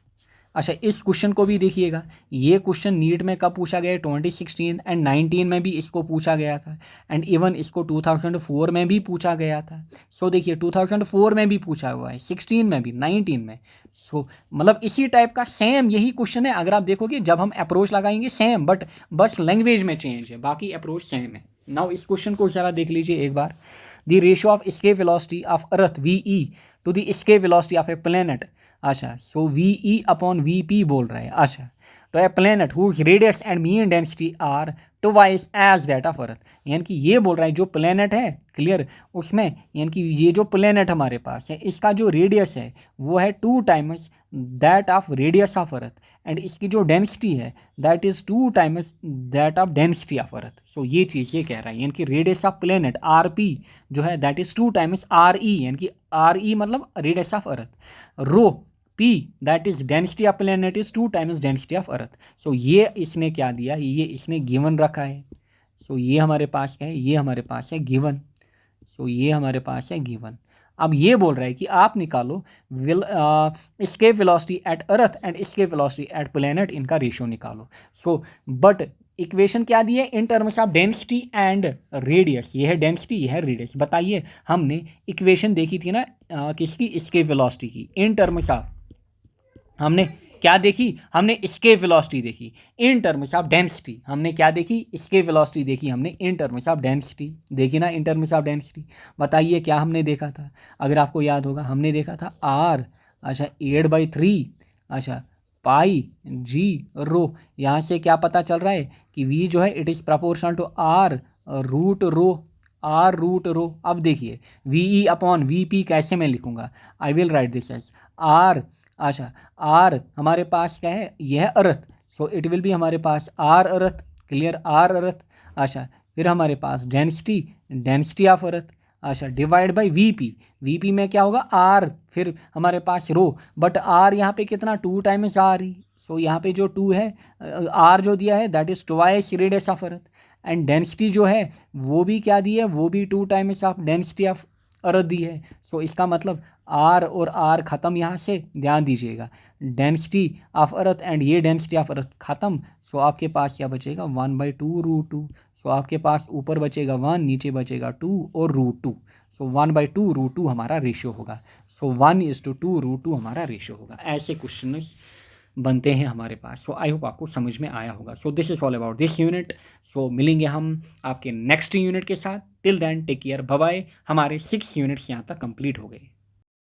अच्छा इस क्वेश्चन को भी देखिएगा। ये क्वेश्चन नीट में कब पूछा गया है, 2016 एंड 19 में भी इसको पूछा गया था, एंड इवन इसको 2004 में भी पूछा गया था। सो देखिए 2004 में भी पूछा हुआ है, 16 में भी, 19 में। सो मतलब इसी टाइप का सेम यही क्वेश्चन है। अगर आप देखोगे जब हम अप्रोच लगाएंगे सेम, बट बस लैंग्वेज में चेंज है, बाकी अप्रोच सेम है। नाउ इस क्वेश्चन को ज़रा देख लीजिए एक बार। The ratio of escape velocity of earth VE to the escape velocity of a planet. अच्छा सो VE/VP बोल रहा है। अच्छा तो a planet whose radius and mean density are twice as that of earth, यानी कि ये बोल रहा है जो प्लेनेट है, क्लियर, उसमें यानी कि ये जो प्लेनेट हमारे पास है इसका जो रेडियस है वो है 2 times that of radius of earth, and इसकी जो डेंसिटी है that is 2 times that of density of earth. So ये चीज़ ये कह रहा है, यानी कि रेडियस ऑफ प्लेनेट RP जो है दैट इज़ 2 टाइम्स RE, यानी कि RE मतलब radius of earth, rho P that is density of planet is 2 times density of earth. So ये इसने क्या दिया, ये इसने गिवन रखा है। सो ये हमारे पास क्या है, ये हमारे पास है गिवन। सो ये हमारे पास है गिवन। अब ये बोल रहा है कि आप निकालो escape velocity at Earth and escape velocity at planet, इनका रेशियो निकालो। सो बट इक्वेशन क्या दी है, in terms of density and radius. ये है डेंसिटी, ये है रेडियस। बताइए हमने इक्वेशन देखी थी ना किसकी, escape velocity की, इन टर्म्स ऑफ हमने क्या देखी, हमने escape velocity देखी इन टर्म्स ऑफ डेंसिटी। हमने क्या देखी, escape velocity देखी हमने इन टर्म्स ऑफ डेंसिटी, देखी ना इन टर्म्स ऑफ डेंसिटी। बताइए क्या हमने देखा था, अगर आपको याद होगा हमने देखा था R, अच्छा 8/3, अच्छा पाई जी रो, यहाँ से क्या पता चल रहा है कि v जो है it is proportional to r root rho, r root rho. अब देखिए V E upon V P कैसे मैं लिखूँगा, I will write this as r। अच्छा r हमारे पास क्या है, यह earth, so it will be हमारे पास r earth, clear, r earth. अच्छा फिर हमारे पास डेंसिटी, डेंसिटी ऑफ अर्थ, अच्छा डिवाइड बाई वी पी में क्या होगा आर, फिर हमारे पास रो, बट आर यहाँ पे कितना 2 टाइम्स आर ही, सो यहाँ पे जो 2 है, आर जो दिया है that is twice radius of earth, and density जो है वो भी क्या दी है, वो भी 2 times of density of earth दी है। सो इसका मतलब आर और आर ख़त्म, यहाँ से ध्यान दीजिएगा, डेंसिटी ऑफ अर्थ एंड ये डेंसिटी ऑफ अर्थ ख़त्म। सो आपके पास क्या बचेगा 1/2√2। सो आपके पास ऊपर बचेगा 1, नीचे बचेगा 2 और √2। सो 1/2√2 हमारा रेशियो होगा। सो 1:2√2 हमारा रेशियो होगा। ऐसे क्वेश्चन बनते हैं हमारे पास। सो आई होप आपको समझ में आया होगा। So this is all about this unit. सो मिलेंगे हम आपके नेक्स्ट यूनिट के साथ। Till then take care, bye bye. हमारे 6 यूनिट्स यहाँ तक कंप्लीट हो गए।